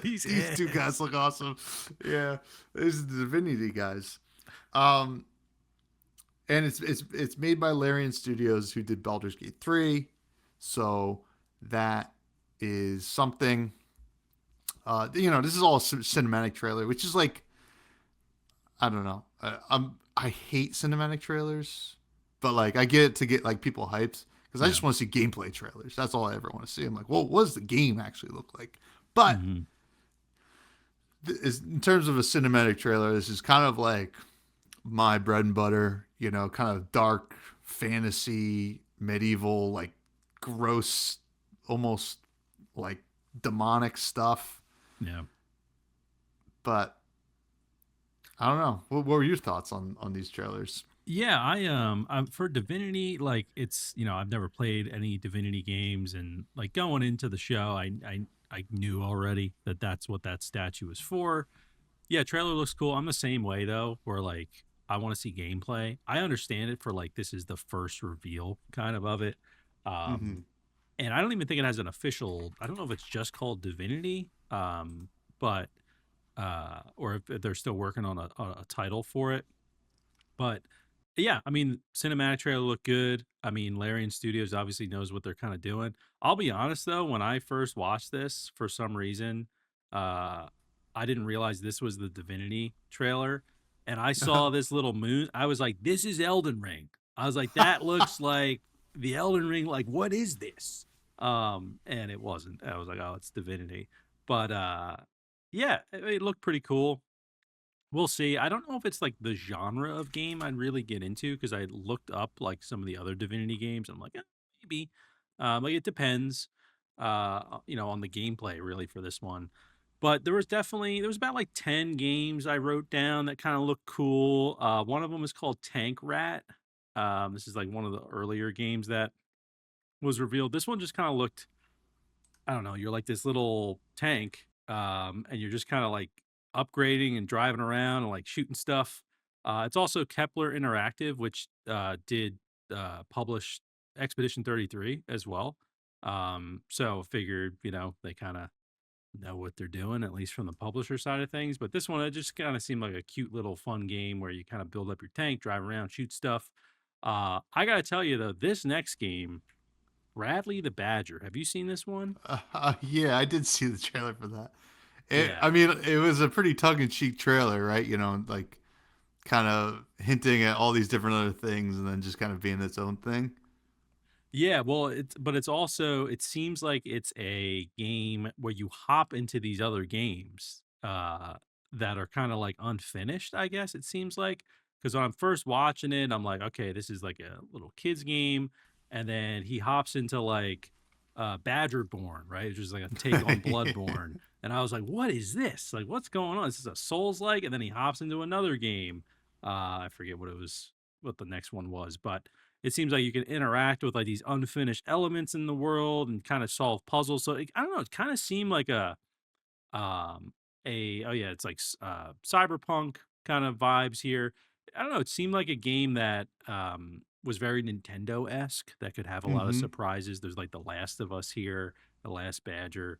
These these two guys look awesome. Yeah, this is the Divinity guys. Um, and it's made by Larian Studios, who did Baldur's Gate 3, so that is something. This is all a cinematic trailer, which is like I don't know. I hate cinematic trailers, but like I get it to get like people hyped because I Yeah. just want to see gameplay trailers. That's all I ever want to see. I'm like, well, what does the game actually look like? But Hmm. in terms of a cinematic trailer, this is kind of like my bread and butter. Kind of dark fantasy, medieval, like gross, almost like demonic stuff. Yeah. But I don't know. What were your thoughts on these trailers? Yeah, I'm for Divinity, like it's, I've never played any Divinity games, and like going into the show, I knew already that that's what that statue was for. Yeah, trailer looks cool. I'm the same way though, where like I want to see gameplay. I understand it for like this is the first reveal kind of it. Mm-hmm. Um and I don't even think it has an official, I don't know if it's just called Divinity, but or if they're still working on a title for it. But yeah, I mean, cinematic trailer looked good. I mean, Larian Studios obviously knows what they're kind of doing. I'll be honest though, when I first watched this, for some reason, uh, I didn't realize this was the Divinity trailer, and I saw this little moon. I was like, "This is Elden Ring." I was like, "That looks like the Elden Ring. Like, what is this?" And it wasn't. I was like, "Oh, it's Divinity." But yeah, it looked pretty cool. We'll see. I don't know if it's like the genre of game I'd really get into because I looked up like some of the other Divinity games. I'm like, maybe. Like it depends, on the gameplay really for this one. But there was about like 10 games I wrote down that kind of looked cool. One of them is called Tank Rat. This is like one of the earlier games that was revealed. This one just kind of looked, I don't know, you're like this little tank, and you're just kind of like upgrading and driving around and like shooting stuff. It's also Kepler Interactive, which did publish Expedition 33 as well. So figured, they kind of know what they're doing, at least from the publisher side of things. But this one, it just kind of seemed like a cute little fun game where you kind of build up your tank, drive around, shoot stuff. I got to tell you, though, this next game, Bradley the Badger, have you seen this one? Yeah, I did see the trailer for that. Yeah. I mean, it was a pretty tongue in cheek trailer, right? Like kind of hinting at all these different other things and then just kind of being its own thing. Yeah, well, it's also it seems like it's a game where you hop into these other games that are kind of like unfinished, I guess it seems like. Because when I'm first watching it, I'm like, okay, this is like a little kids game, and then he hops into like Badgerborn, right? Which is like a take on Bloodborne, and I was like, what is this? Like, what's going on? This is a Souls like, and then he hops into another game. I forget what it was, what the next one was, but it seems like you can interact with like these unfinished elements in the world and kind of solve puzzles. So I don't know. It kind of seemed like um oh yeah, it's like cyberpunk kind of vibes here. I don't know. It seemed like a game that was very Nintendo esque. That could have a lot of Mm-hmm. surprises. There's like The Last of Us here, The Last Badger.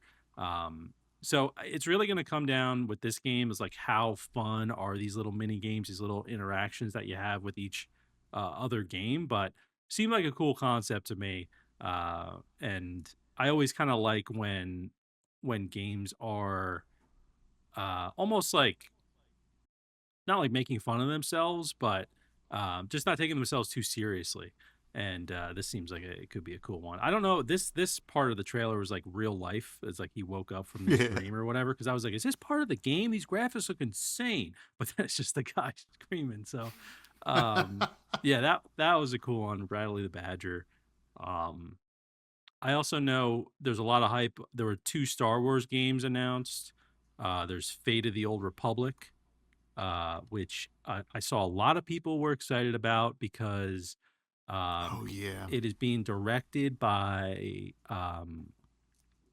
So it's really going to come down with this game is like how fun are these little mini games, these little interactions that you have with each other game. But seemed like a cool concept to me. And I always kind of like when games are almost like not like making fun of themselves, but just not taking themselves too seriously. And this seems like it could be a cool one. I don't know. This part of the trailer was like real life. It's like he woke up from this Yeah. dream or whatever. Because I was like, is this part of the game? These graphics look insane. But then it's just the guy screaming. So, um, yeah, that was a cool one. Bradley the Badger. Um, I also know there's a lot of hype. There were two Star Wars games announced. There's Fate of the Old Republic, which I saw a lot of people were excited about because Oh yeah. it is being directed by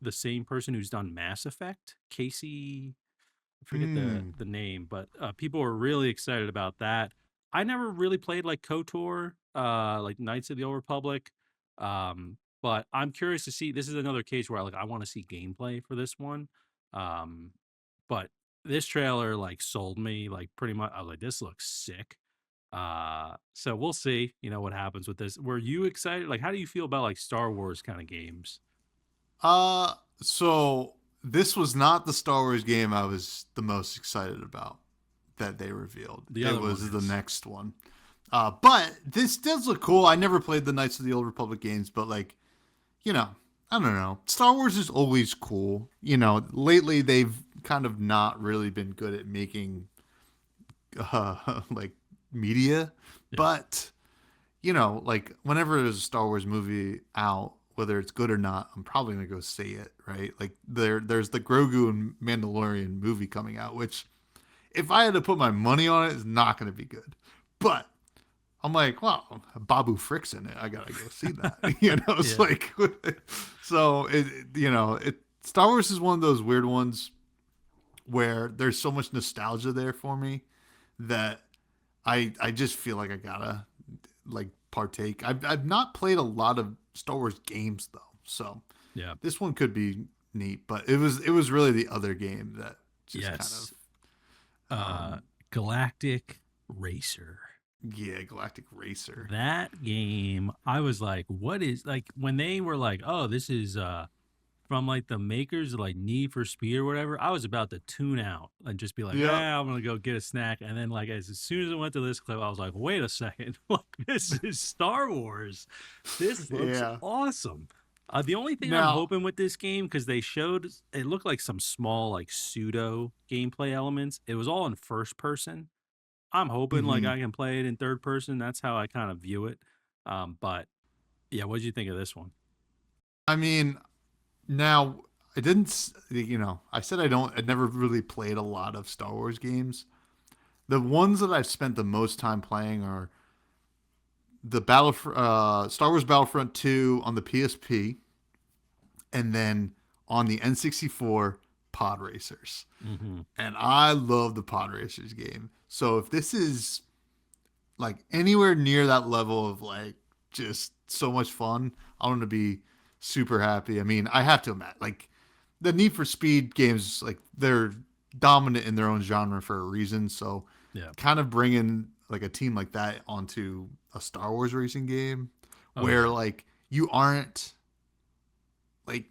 the same person who's done Mass Effect, Casey. I forget Hmm. the name, but people were really excited about that. I never really played like KOTOR, like Knights of the Old Republic. But I'm curious to see. This is another case where I want to see gameplay for this one. Um, but this trailer like sold me like pretty much. I was like, this looks sick. So we'll see. You know what happens with this. Were you excited? Like, how do you feel about like Star Wars kind of games? Uh, so this was not the Star Wars game I was the most excited about that they revealed. The It other one was the is. next one. But this does look cool. I never played the Knights of the Old Republic games, but like, you know, I don't know. Star Wars is always cool. Lately they've kind of not really been good at making like media, Yeah. but like whenever there's a Star Wars movie out, whether it's good or not, I'm probably gonna go see it, right? Like there's the Grogu and Mandalorian movie coming out, which if I had to put my money on it, is not gonna be good. But I'm like, well, Babu Frick's in it. I gotta go see that. It's Yeah. like, so Star Wars is one of those weird ones where there's so much nostalgia there for me that I just feel like I gotta like partake. I've not played a lot of Star Wars games though, so Yeah. this one could be neat. But it was really the other game that just kind Yes. of Uh, Galactic Racer. yeah, Galactic Racer. That game, I was like, what is like when they were like, oh, this is from like the makers of like Need for Speed or whatever, I was about to tune out and just be like, Yep. I'm gonna go get a snack. And then like as soon as I went to this clip, I was like, wait a second, like this is Star Wars. This looks Yeah. awesome. The only thing I'm Now. hoping with this game, because they showed it looked like some small like pseudo gameplay elements. It was all in first person. I'm hoping like Hmm. I can play it in third person. That's how I kind of view it. But yeah, what did you think of this one? I mean, now I didn't. I said I don't. I never really played a lot of Star Wars games. The ones that I've spent the most time playing are the Star Wars Battlefront 2 on the PSP, and then on the N64 Pod Racers. Mm-hmm. And I love the Pod Racers game. So if this is like anywhere near that level of like just so much fun, I'm gonna be super happy. I mean, I have to admit, like the Need for Speed games, like they're dominant in their own genre for a reason. So Yeah. kind of bringing like a team like that onto a Star Wars racing game Oh where yeah. like like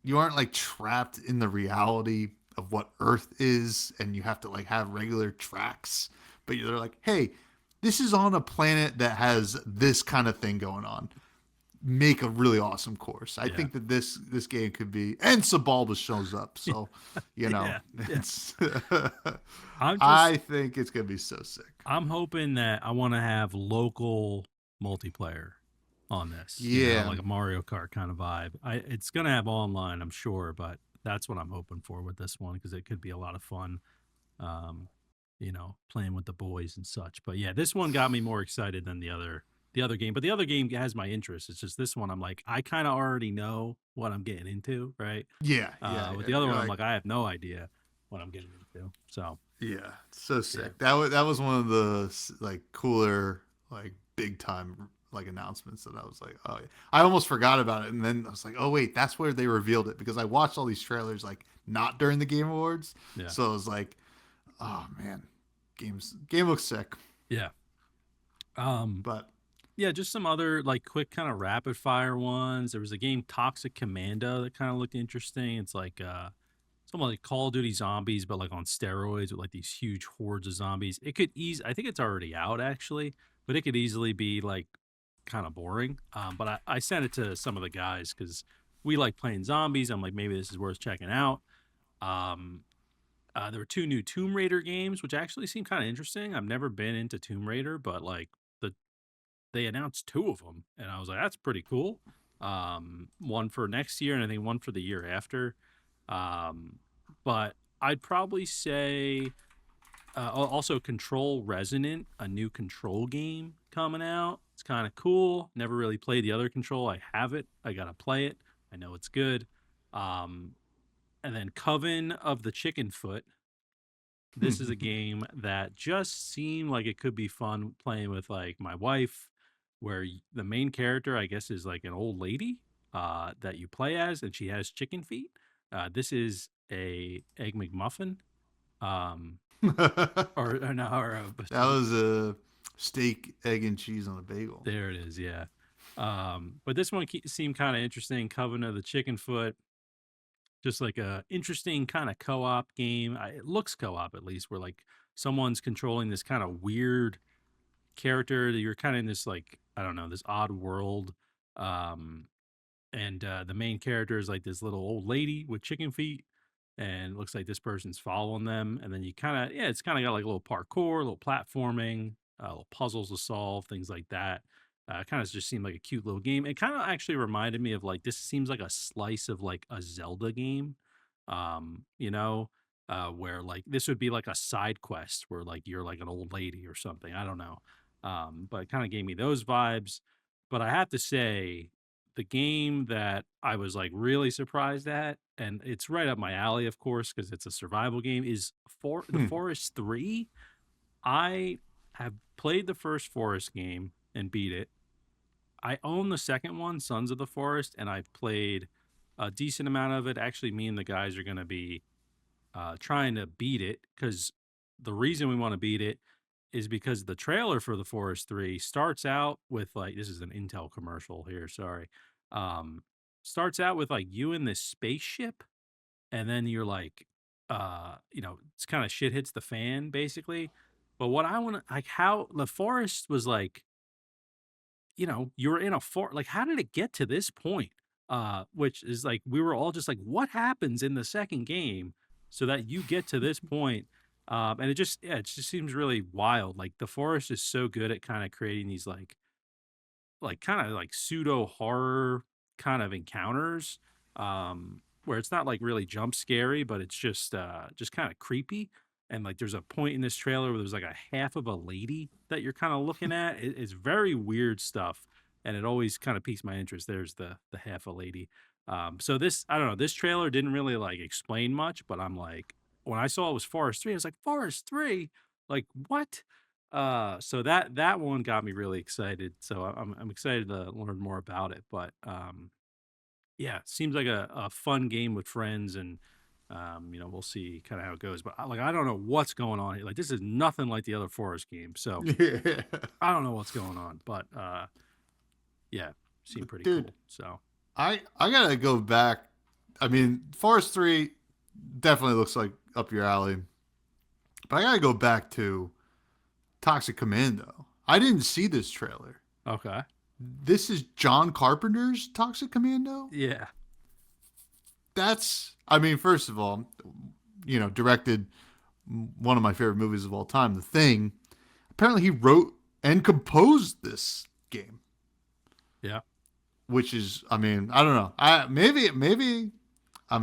you aren't like trapped in the reality of what Earth is and you have to like have regular tracks, but they're like, hey, this is on a planet that has this kind of thing going on. Make a really awesome course. I Yeah. think that this game could be, and Sabalba shows up, so Yeah. Yeah. it's. I'm just I think it's gonna be so sick. I'm hoping that I want to have local multiplayer on this, Yeah, like a Mario Kart kind of vibe. It's going to have online, I'm sure, but that's what I'm hoping for with this one because it could be a lot of fun. Um, playing with the boys and such. But yeah, this one got me more excited than the other game. But the other game has my interest. It's just this one I'm like I kind of already know what I'm getting into, right? With yeah. the other You're one I'm like, like I have no idea what I'm getting into. So, yeah, it's so yeah. sick. That was one of the like cooler, like big time like announcements that I was like, oh, yeah. I almost forgot about it, and then I was like, oh wait, that's where they revealed it because I watched all these trailers like not during the Game Awards, Yeah. so I was like, oh man, game looks sick, Yeah. Um but Yeah, just some other like quick kind of rapid fire ones. There was a game Toxic Commando that kind of looked interesting. It's like something like Call of Duty Zombies, but like on steroids with like these huge hordes of zombies. It could ease. I think it's already out actually, but it could easily be like kind of boring. But I sent it to some of the guys because we like playing zombies. I'm like maybe this is worth checking out. Um, there were two new Tomb Raider games, which actually seem kind of interesting. I've never been into Tomb Raider, but like the they announced two of them, and I was like, that's pretty cool. One for next year, and I think one for the year after. Um, but I'd probably say also Control Resonant, a new Control game coming out. It's kind of cool. Never really played the other Control. I have it. I gotta play it. I know it's good. Um, and then Coven of the Chicken Foot. This is a game that just seemed like it could be fun playing with like my wife, where the main character, I guess, is like an old lady that you play as, and she has chicken feet. This is a egg McMuffin, um, that or no, or was a steak, egg, and cheese on a bagel. there it is, yeah. But this one seemed kind of interesting. Coven of the Chicken Foot, just like a interesting kind of co-op game. It looks co-op at least, where like someone's controlling this kind of weird character that you're kind of in this like I don't know this odd world, um, and the main character is like this little old lady with chicken feet, and it looks like this person's following them, and then you kind of it's kind of got like a little parkour, a little platforming, little puzzles to solve, things like that. Kind of just seemed like a cute little game. It kind of actually reminded me of like this seems like a slice of like a Zelda game, where like this would be like a side quest where like you're like an old lady or something. I don't know, but it kind of gave me those vibes. But I have to say, the game that I was like really surprised at, and it's right up my alley, of course, because it's a survival game, is for the Forest 3. I have played the first Forest game and beat it. I own the second one, Sons of the Forest, and I've played a decent amount of it. Actually, me and the guys are going to be trying to beat it because the reason we want to beat it is because the trailer for the Forest 3 starts out with like this is an Intel commercial here, sorry. Um Starts out with like you in this spaceship, and then you're like it's kind of shit hits the fan basically. But what I want to like how the forest was like, you were in a fort. Like, how did it get to this point? Which is like we were all just like, what happens in the second game so that you get to this point? And it just seems really wild. Like the forest is so good at kind of creating these like kind of like pseudo horror kind of encounters, where it's not like really jump scary, but it's just kind of creepy. And like there's a point in this trailer where there's like a half of a lady that you're kind of looking at. It's very weird stuff, and it always kind of piques my interest. There's the half a lady. So this I don't know, this trailer didn't really like explain much, but I'm like when I saw it was Forest 3, I was like, Forest 3? Like what? So that one got me really excited. So I'm excited to learn more about it. But yeah, seems like a fun game with friends, and we'll see kind of how it goes. But I don't know what's going on here. Like this is nothing like the other Forest games, so Yeah, I don't know what's going on. But yeah, seemed pretty dude, cool. So I gotta go back. I mean, Forest 3 definitely looks like up your alley, but I gotta go back to Toxic Commando. I didn't see this trailer. Okay. This is John Carpenter's Toxic Commando? Yeah. That's, I mean, first of all, directed one of my favorite movies of all time, The Thing. Apparently, he wrote and composed this game, Yeah. which is, I mean, I don't know. Maybe, I mean, I'm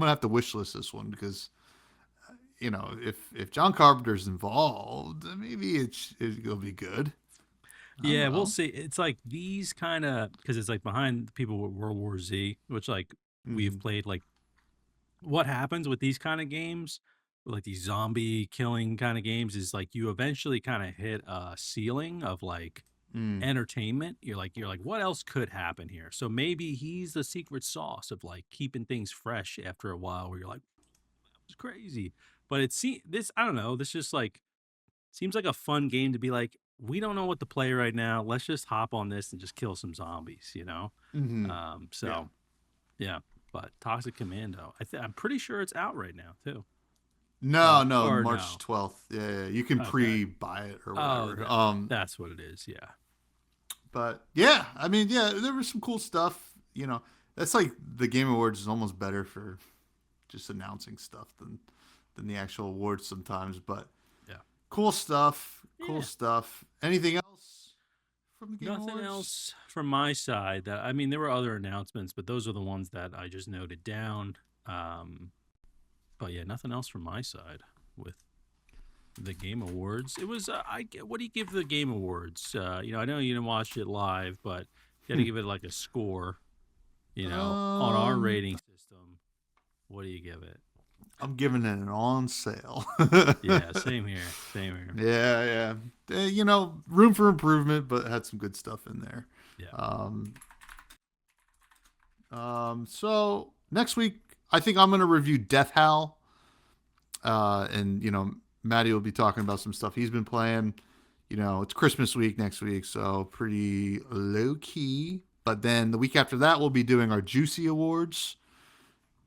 gonna have to wish list this one because if John Carpenter's involved, maybe it'll be good. I don't Yeah, we'll know. see. It's like these kind of because it's like behind the people with World War Z, which like we've Mm, played. Like what happens with these kind of games, like these zombie killing kind of games, is like you eventually kind of hit a ceiling of like mm, entertainment. You're like, what else could happen here? So maybe he's the secret sauce of like keeping things fresh after a while. Where you're like, it's crazy, but this. I don't know. This just like seems like a fun game to be like, we don't know what to play right now. Let's just hop on this and just kill some zombies, you know? mm-hmm. Yeah. So yeah, but Toxic Commando, I'm pretty sure it's out right now too. No, Or March no. 12th. Yeah, you can Okay. pre-buy it or Oh, whatever. that's what it is. Yeah. But yeah, I mean, yeah, there was some cool stuff. That's like the Game Awards is almost better for just announcing stuff than the actual awards sometimes. But Yeah. cool stuff, cool Yeah. stuff. Anything else from the Game Nothing Awards? else from my side that I mean, there were other announcements, but those are the ones that I just noted down. Um, but yeah, nothing else from my side with the Game Awards. It was what do you give the Game Awards? I know you didn't watch it live, but you got to Hmm. give it like a score. On our Um, rating system, what do you give it? I'm giving it an on sale. Yeah, same here. Same here. Yeah, yeah. Room for improvement, but had some good stuff in there. Yeah. Um, so next week, I think I'm going to review Death Howl. And Maddie will be talking about some stuff he's been playing. It's Christmas week next week, so pretty low key. But then the week after that, we'll be doing our Juicy Awards,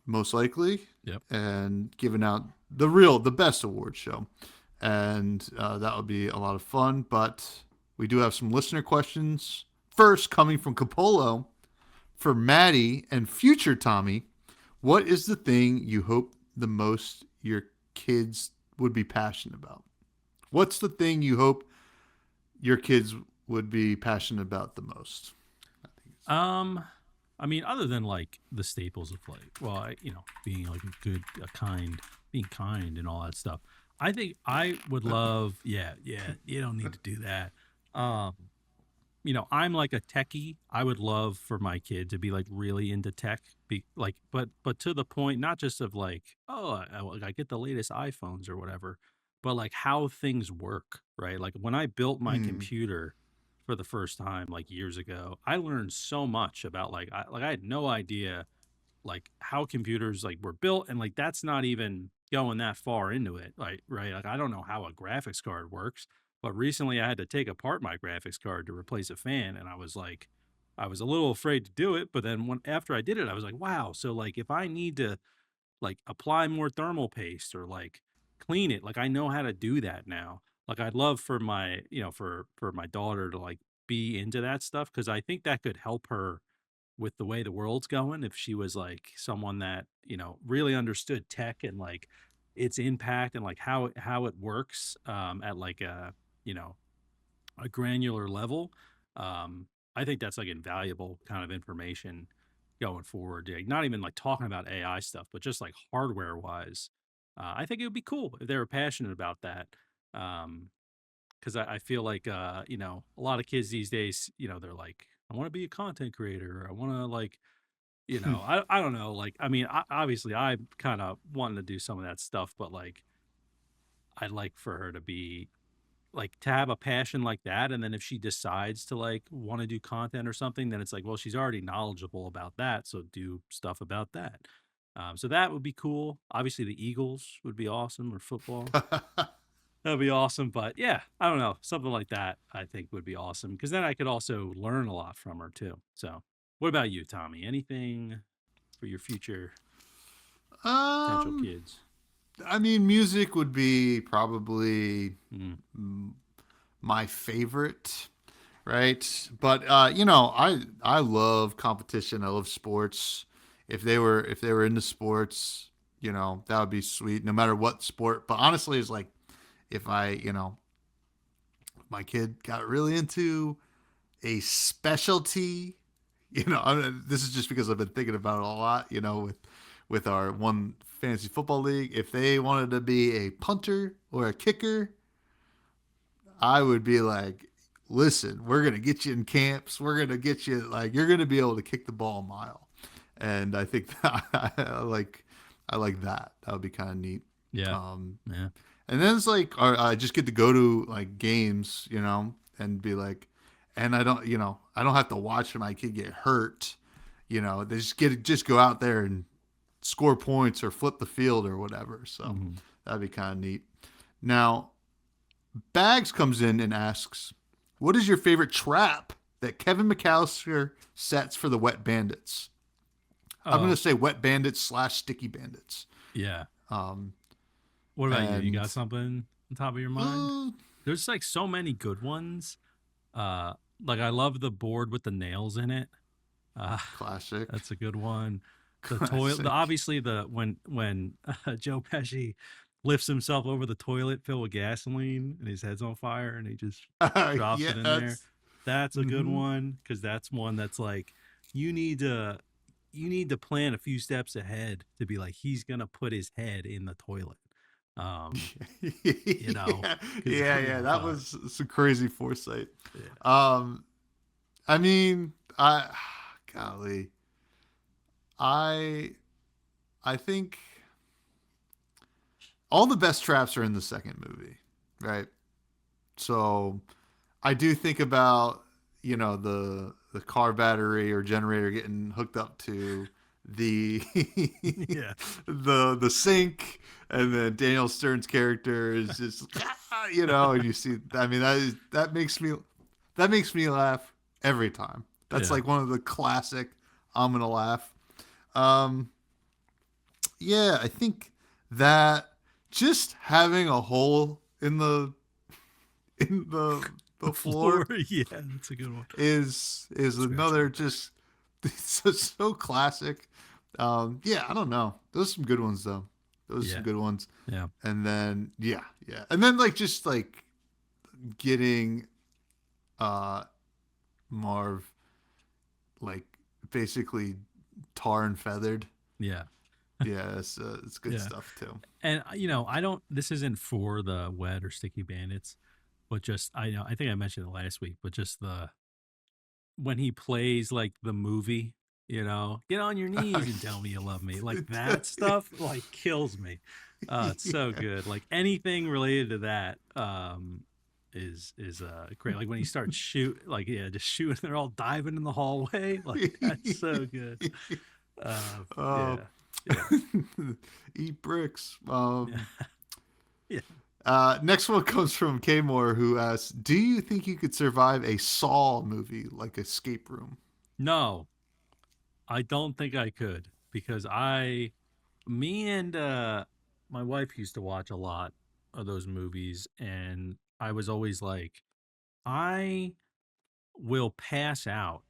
most likely, Yep. and giving out the best award show. And that would be a lot of fun. But we do have some listener questions. First, coming from Capolo for Maddie and future Tommy. What is the thing you hope the most your kids would be passionate about? What's the thing you hope your kids would be passionate about the most? I think Um, I mean, other than like the staples of like, well, being like being kind and all that stuff. I think I would love. Yeah, yeah. You don't need to do that. Um, I'm like a techie. I would love for my kid to be like really into tech, be like, but to the point, not just of like, oh, I get the latest iPhones or whatever, but like how things work, right? Like when I built my Mm, computer for the first time, like years ago, I learned so much about I had no idea like how computers like were built, and like that's not even going that far into it, like right, like I don't know how a graphics card works, but recently I had to take apart my graphics card to replace a fan, and I was a little afraid to do it, but then after I did it I was like, wow, so like if I need to like apply more thermal paste or like clean it, like I know how to do that now. Like I'd love for my for my daughter to like be into that stuff, because I think that could help her with the way the world's going if she was like someone that really understood tech and like its impact and like how it works at like you know a granular level. I think that's like invaluable kind of information going forward, like not even like talking about AI stuff, but just like hardware wise. I think it would be cool if they were passionate about that. Because I feel like a lot of kids these days, they're like, I want to be a content creator, or I want to like, I don't know, like, I mean, obviously I'm kind of wanting to do some of that stuff, but like I'd like for her to be like to have a passion like that, and then if she decides to like want to do content or something, then it's like, well, she's already knowledgeable about that, so do stuff about that. So that would be cool. Obviously the Eagles would be awesome, or football. That'd be awesome. But yeah, I don't know. Something like that I think would be awesome, because then I could also learn a lot from her too. So what about you, Tommy? Anything for your future potential um, kids? I mean, music would be probably Mm, my favorite, right? But I love competition. I love sports. If they were into sports, that would be sweet. No matter what sport. But honestly, it's like if my kid got really into a specialty. This is just because I've been thinking about it a lot. With our one fantasy football league, if they wanted to be a punter or a kicker, I would be like, listen, we're gonna get you in camps. We're gonna get you like you're gonna be able to kick the ball a mile, and I think that I like that. That would be kind of neat. Yeah. Um, Yeah. and then it's like I just get to go to like games, and be like, and I don't have to watch my kid get hurt. They just go out there and score points or flip the field or whatever. So Mhm. that'd be kind of neat. Now, Bags comes in and asks, "What is your favorite trap that Kevin McAllister sets for the Wet Bandits?" I'm gonna Oh, say Wet Bandits / Sticky Bandits. yeah. Um, What about you? You and got something on top of your mind? uh, There's like so many good ones. Uh, like I love the board with the nails in it. Uh, classic, that's a good one. The toilet, classic. obviously the when Joe Pesci lifts himself over the toilet filled with gasoline and his head's on fire and he just drops Yeah, it in there. that's. That's a good Mm-hmm. one because that's one that's like you need to you need to plan a few steps ahead to be like he's gonna put his head in the toilet. Um, you know, Yeah, because yeah. That was some crazy foresight. yeah, Um, I mean, golly, I, I think all the best traps are in the second movie, right? So I do think about the car battery or generator getting hooked up to the yeah, the sink, and then Daniel Stern's character is just and you see. I mean, that makes me laugh every time. That's yeah, like one of the classic. I'm gonna laugh. Um, yeah, I think that just having a hole in the the floor. floor Yeah, that's a good one. is Scratch another that. just so classic. Yeah, I don't know. Those are some good ones though. Those are some Yeah, good ones. yeah, And then yeah. And then like just like getting uh Marv like basically tar and feathered. yeah, Yeah, it's good yeah. stuff too. And I don't. This isn't for the wet or sticky bandits, but just I know. I think I mentioned it last week, but just the when he plays like the movie, get on your knees and tell me you love me, like that stuff, like kills me. It's so Yeah. good. Like anything related to that, is great. Like when he starts like yeah, just shooting. They're all diving in the hallway. Like that's so good. uh, Yeah, yeah, eat bricks. yeah, yeah. Next one comes from Kmore, who asks, "Do you think you could survive a Saw movie like Escape Room?" No, I don't think I could because me and my wife used to watch a lot of those movies, and I was always like, I will pass out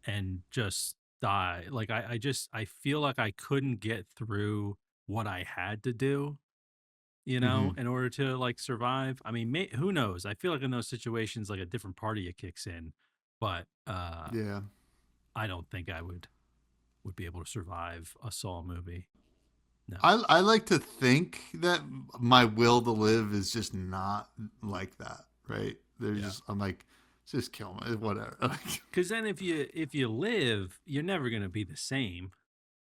and just die. Like I feel like I couldn't get through what I had to do, Mm-hmm. in order to like survive. I mean, who knows? I feel like in those situations, like a different part of you kicks in, but Yeah, I don't think I would be able to survive a Saw movie. No. I like to think that my will to live is just not like that. Right? There's Yeah. just I'm like, just kill me, whatever. Like, Because then if you live, you're never gonna be the same.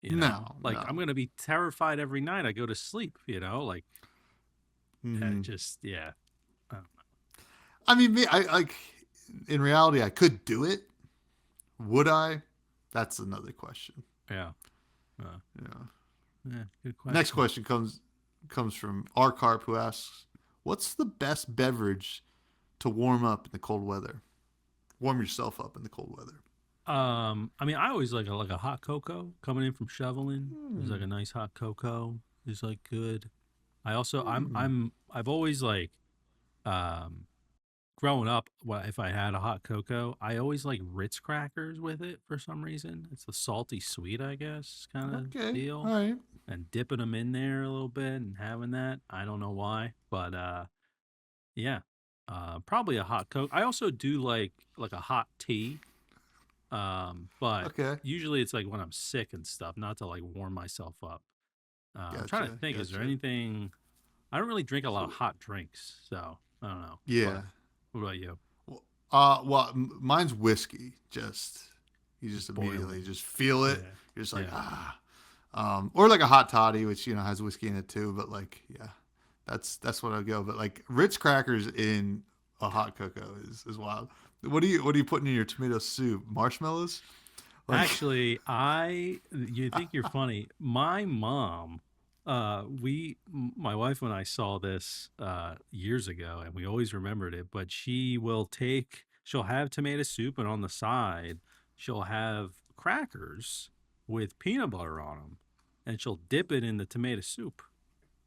no, Like I'm no. gonna be terrified every night I go to sleep. Like Mm-hmm. just yeah. I don't I mean, I like in reality, I could do it. Would I? That's another question. know. Yeah. Yeah. Yeah. Good Next question. question comes from R Carp, who asks, "What's the best beverage to warm up in the cold weather? Warm yourself up in the cold weather." I mean, I always like a hot cocoa coming in from shoveling. There's like Hmm. a nice hot cocoa is like good. I also Hmm. I've always like um growing up, if I had a hot cocoa, I always like Ritz crackers with it for some reason. It's the salty sweet, I guess, kind of Okay, all deal. right. And dipping them in there a little bit and having that. I don't know why, but yeah, probably a hot coke. I also do like a hot tea, but Okay, usually it's like when I'm sick and stuff, not to like warm myself up. I'm trying to gotcha, think. Is there gotcha. anything? I don't really drink a lot of So hot drinks, so I don't know. But yeah, what about you? well, mine's whiskey. Just you just Just immediately boiling. just feel it. Yeah, You're just like yeah. ah, or like a hot toddy, which has whiskey in it too. But like yeah, that's what I go. But like Ritz crackers in a hot cocoa is wild. What are you putting in your tomato soup? Marshmallows? Like Actually, you think you're funny. My mom, my wife and I saw this years ago, and we always remembered it. But she'll have tomato soup, and on the side, she'll have crackers with peanut butter on them, and she'll dip it in the tomato soup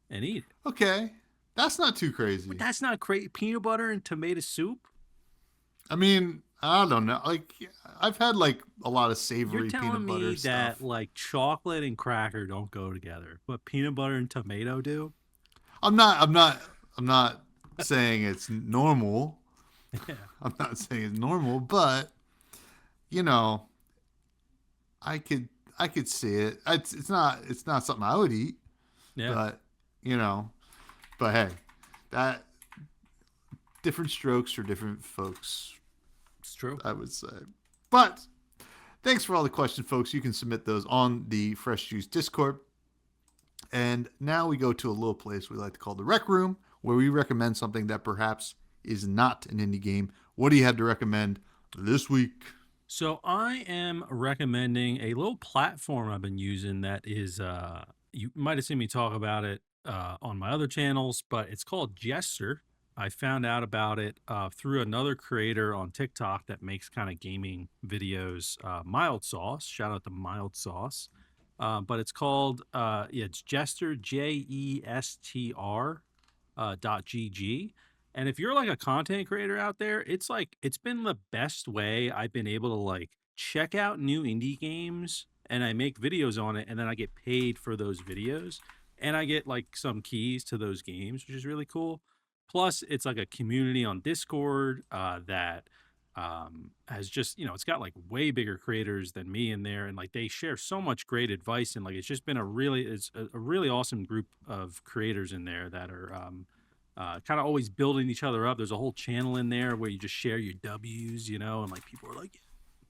and eat it. okay, that's not too But crazy. that's not great. Peanut butter and tomato soup? I mean, I don't know. Like I've had like a lot of You're savory telling peanut butter me that stuff. like chocolate and cracker don't go together, but peanut butter and tomato do? I'm not saying it's normal. Yeah. I'm not saying it's normal, but you know, I could I could see it. It's not something I would eat, Yeah. but you know, but hey, that different strokes for different folks, It's true. I would say. But thanks for all the questions, folks. You can submit those on the Fresh Juice Discord. And now we go to a little place we like to call the Rec Room, where we recommend something that perhaps is not an indie game. What do you have to recommend this week? So I am recommending a little platform I've been using that is you might have seen me talk about it on my other channels, but it's called Jester. I found out about it through another creator on TikTok that makes kind of gaming videos, Mild Sauce. Shout out to Mild Sauce. But it's called yeah, it's Jester, Jestr .gg. And if you're like a content creator out there, it's like it's been the best way I've been able to like check out new indie games, and I make videos on it, and then I get paid for those videos, and I get like some keys to those games, which is really cool. Plus it's like a community on Discord that has just, it's got like way bigger creators than me in there, and like they share so much great advice, and like it's just been a really awesome group of creators in there that are kind of always building each other up. There's a whole channel in there where you just share your W's, and like people are like,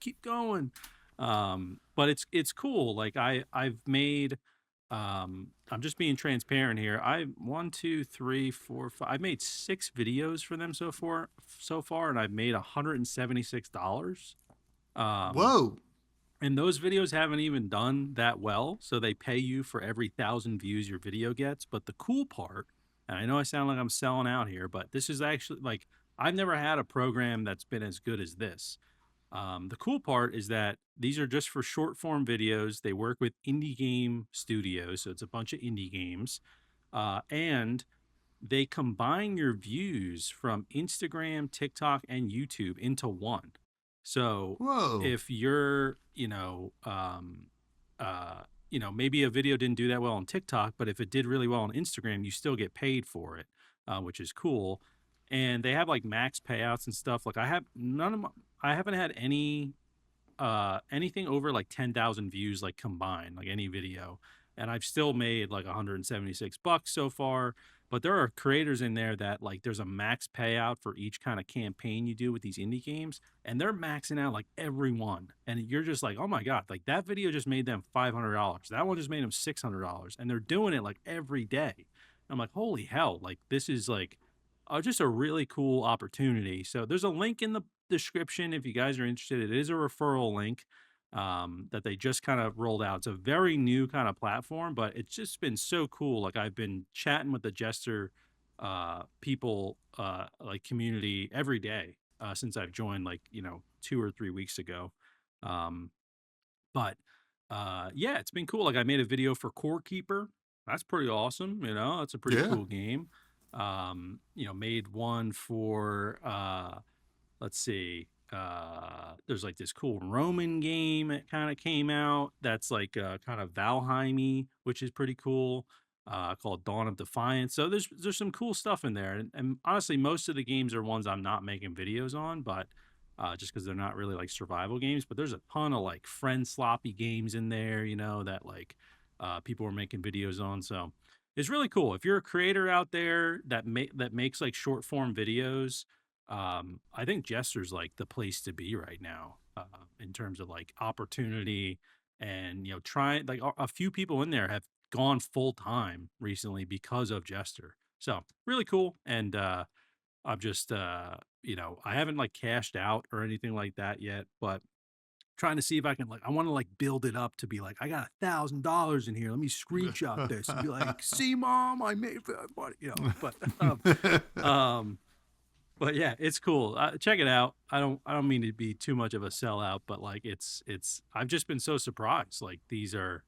keep going. But it's cool. Like I've made I'm just being transparent here. I one, two, three, four, five. I've made 6 videos for them so far, and I've made $176. Um, Whoa. and those videos haven't even done that well. So they pay you for every 1,000 views your video gets. But the cool part, and I know I sound like I'm selling out here, but this is actually like I've never had a program that's been as good as this. The cool part is that these are just for short form videos. They work with indie game studios, so it's a bunch of indie games, and they combine your views from Instagram, TikTok, and YouTube into one. So Whoa. if you're, maybe a video didn't do that well on TikTok, but if it did really well on Instagram, you still get paid for it, which is cool. And they have like max payouts and stuff. Like I haven't had anything over like 10,000 views like combined, like any video, and I've still made like $176 so far. But there are creators in there that like there's a max payout for each kind of campaign you do with these indie games, and they're maxing out like every one, and you're just like, oh my god, like that video just made them $500, that one just made them $600, and they're doing it like every day. I'm like, holy hell, like this is like just a really cool opportunity. So there's a link in the description if you guys are interested. It is a referral link that they just kind of rolled out. It's a very new kind of platform, but it's just been so cool. Like I've been chatting with the Jester people, like community every day since I've joined, like 2 or 3 weeks ago. Um, but yeah, it's been cool. Like I made a video for Core Keeper. That's pretty awesome. That's a pretty Yeah. cool game. Made one for let's see. There's like this cool Roman game that kind of came out that's like kind of Valheim-y, which is pretty cool. Called Dawn of Defiance. So there's some cool stuff in there, and honestly, most of the games are ones I'm not making videos on, but just because they're not really like survival games. But there's a ton of like friend sloppy games in there, that like people are making videos on. So it's really cool. If you're a creator out there that makes like short form videos, I think Jester's like the place to be right now, in terms of like opportunity, and trying like a few people in there have gone full time recently because of Jester. So really cool. And I'm just I haven't like cashed out or anything like that yet, but trying to see if I can I want to like build it up to be like, I got $1,000 in here. Let me screenshot this and be like, see, mom, I made money, um, but yeah, it's cool. Check it out. I don't mean to be too much of a sellout, but like I've just been so surprised. Like these are,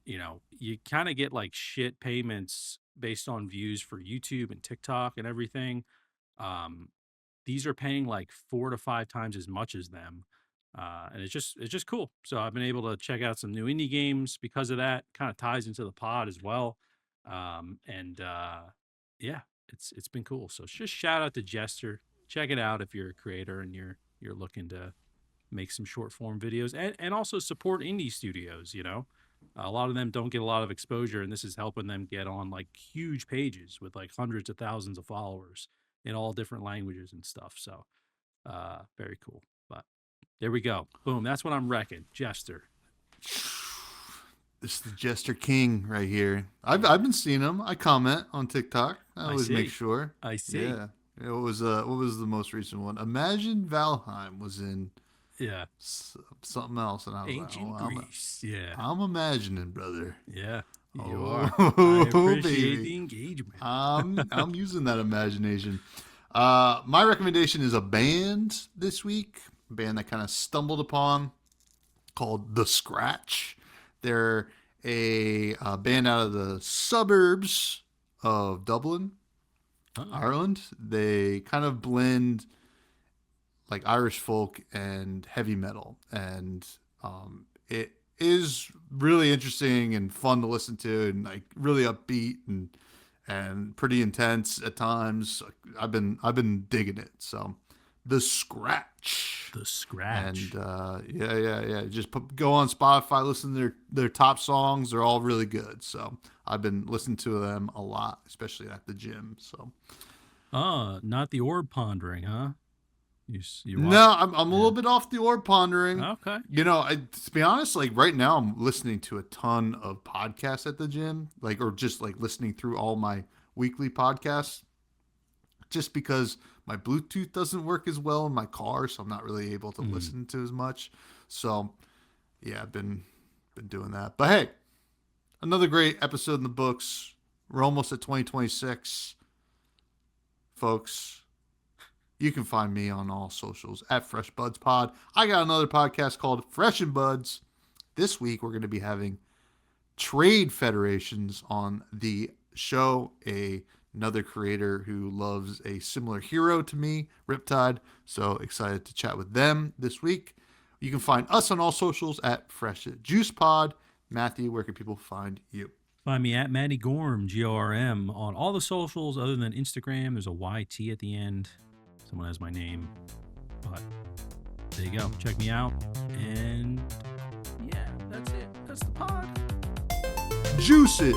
you kind of get like shit payments based on views for YouTube and TikTok and everything. Um, these are paying like 4 to 5 times as much as them. And it's just cool. So I've been able to check out some new indie games because of that. Kind of ties into the pod as well. And Yeah, it's been cool. So just shout out to Jester. Check it out if you're a creator and you're looking to make some short form videos, and also support indie studios. A lot of them don't get a lot of exposure, and this is helping them get on like huge pages with like hundreds of thousands of followers in all different languages and stuff. So very cool. But there we go. Boom. That's what I'm wrecking. Jester. This is the Jester King right here. I've been seeing him. I comment on TikTok. I always make sure. I see. Yeah. What was the most recent one? Imagine Valheim was in something else, and I was Ancient like, Greece. I'm imagining, brother. Yeah. You are. I appreciate the engagement. I'm using that imagination. My recommendation is a band this week. A band that kind of stumbled upon, called The Scratch. They're a band out of the suburbs of Dublin, Ireland. They kind of blend like Irish folk and heavy metal, and it is really interesting and fun to listen to, and like really upbeat and pretty intense at times. I've been digging it. So The Scratch. The Scratch. And yeah. Just go on Spotify, listen to their top songs. They're all really good. So I've been listening to them a lot, especially at the gym. So. Not the orb pondering, huh? No, I'm a little bit off the orb pondering. Okay. To be honest, like right now, I'm listening to a ton of podcasts at the gym, or just like listening through all my weekly podcasts, just because my Bluetooth doesn't work as well in my car, so I'm not really able to listen to as much. So, yeah, I've been doing that. But hey, another great episode in the books. We're almost at 2026, folks. You can find me on all socials at Fresh Buds Pod. I got another podcast called Fresh and Buds. This week, we're going to be having trade federations on the show. Another creator who loves a similar hero to me, Riptide. So excited to chat with them this week. You can find us on all socials at Fresh Juice Pod. Matthew, where can people find you? Find me at Matty Gorm, GRM, on all the socials other than Instagram. There's a YT at the end. Someone has my name, but there you go. Check me out. And yeah, that's it. That's the pod. Juice it.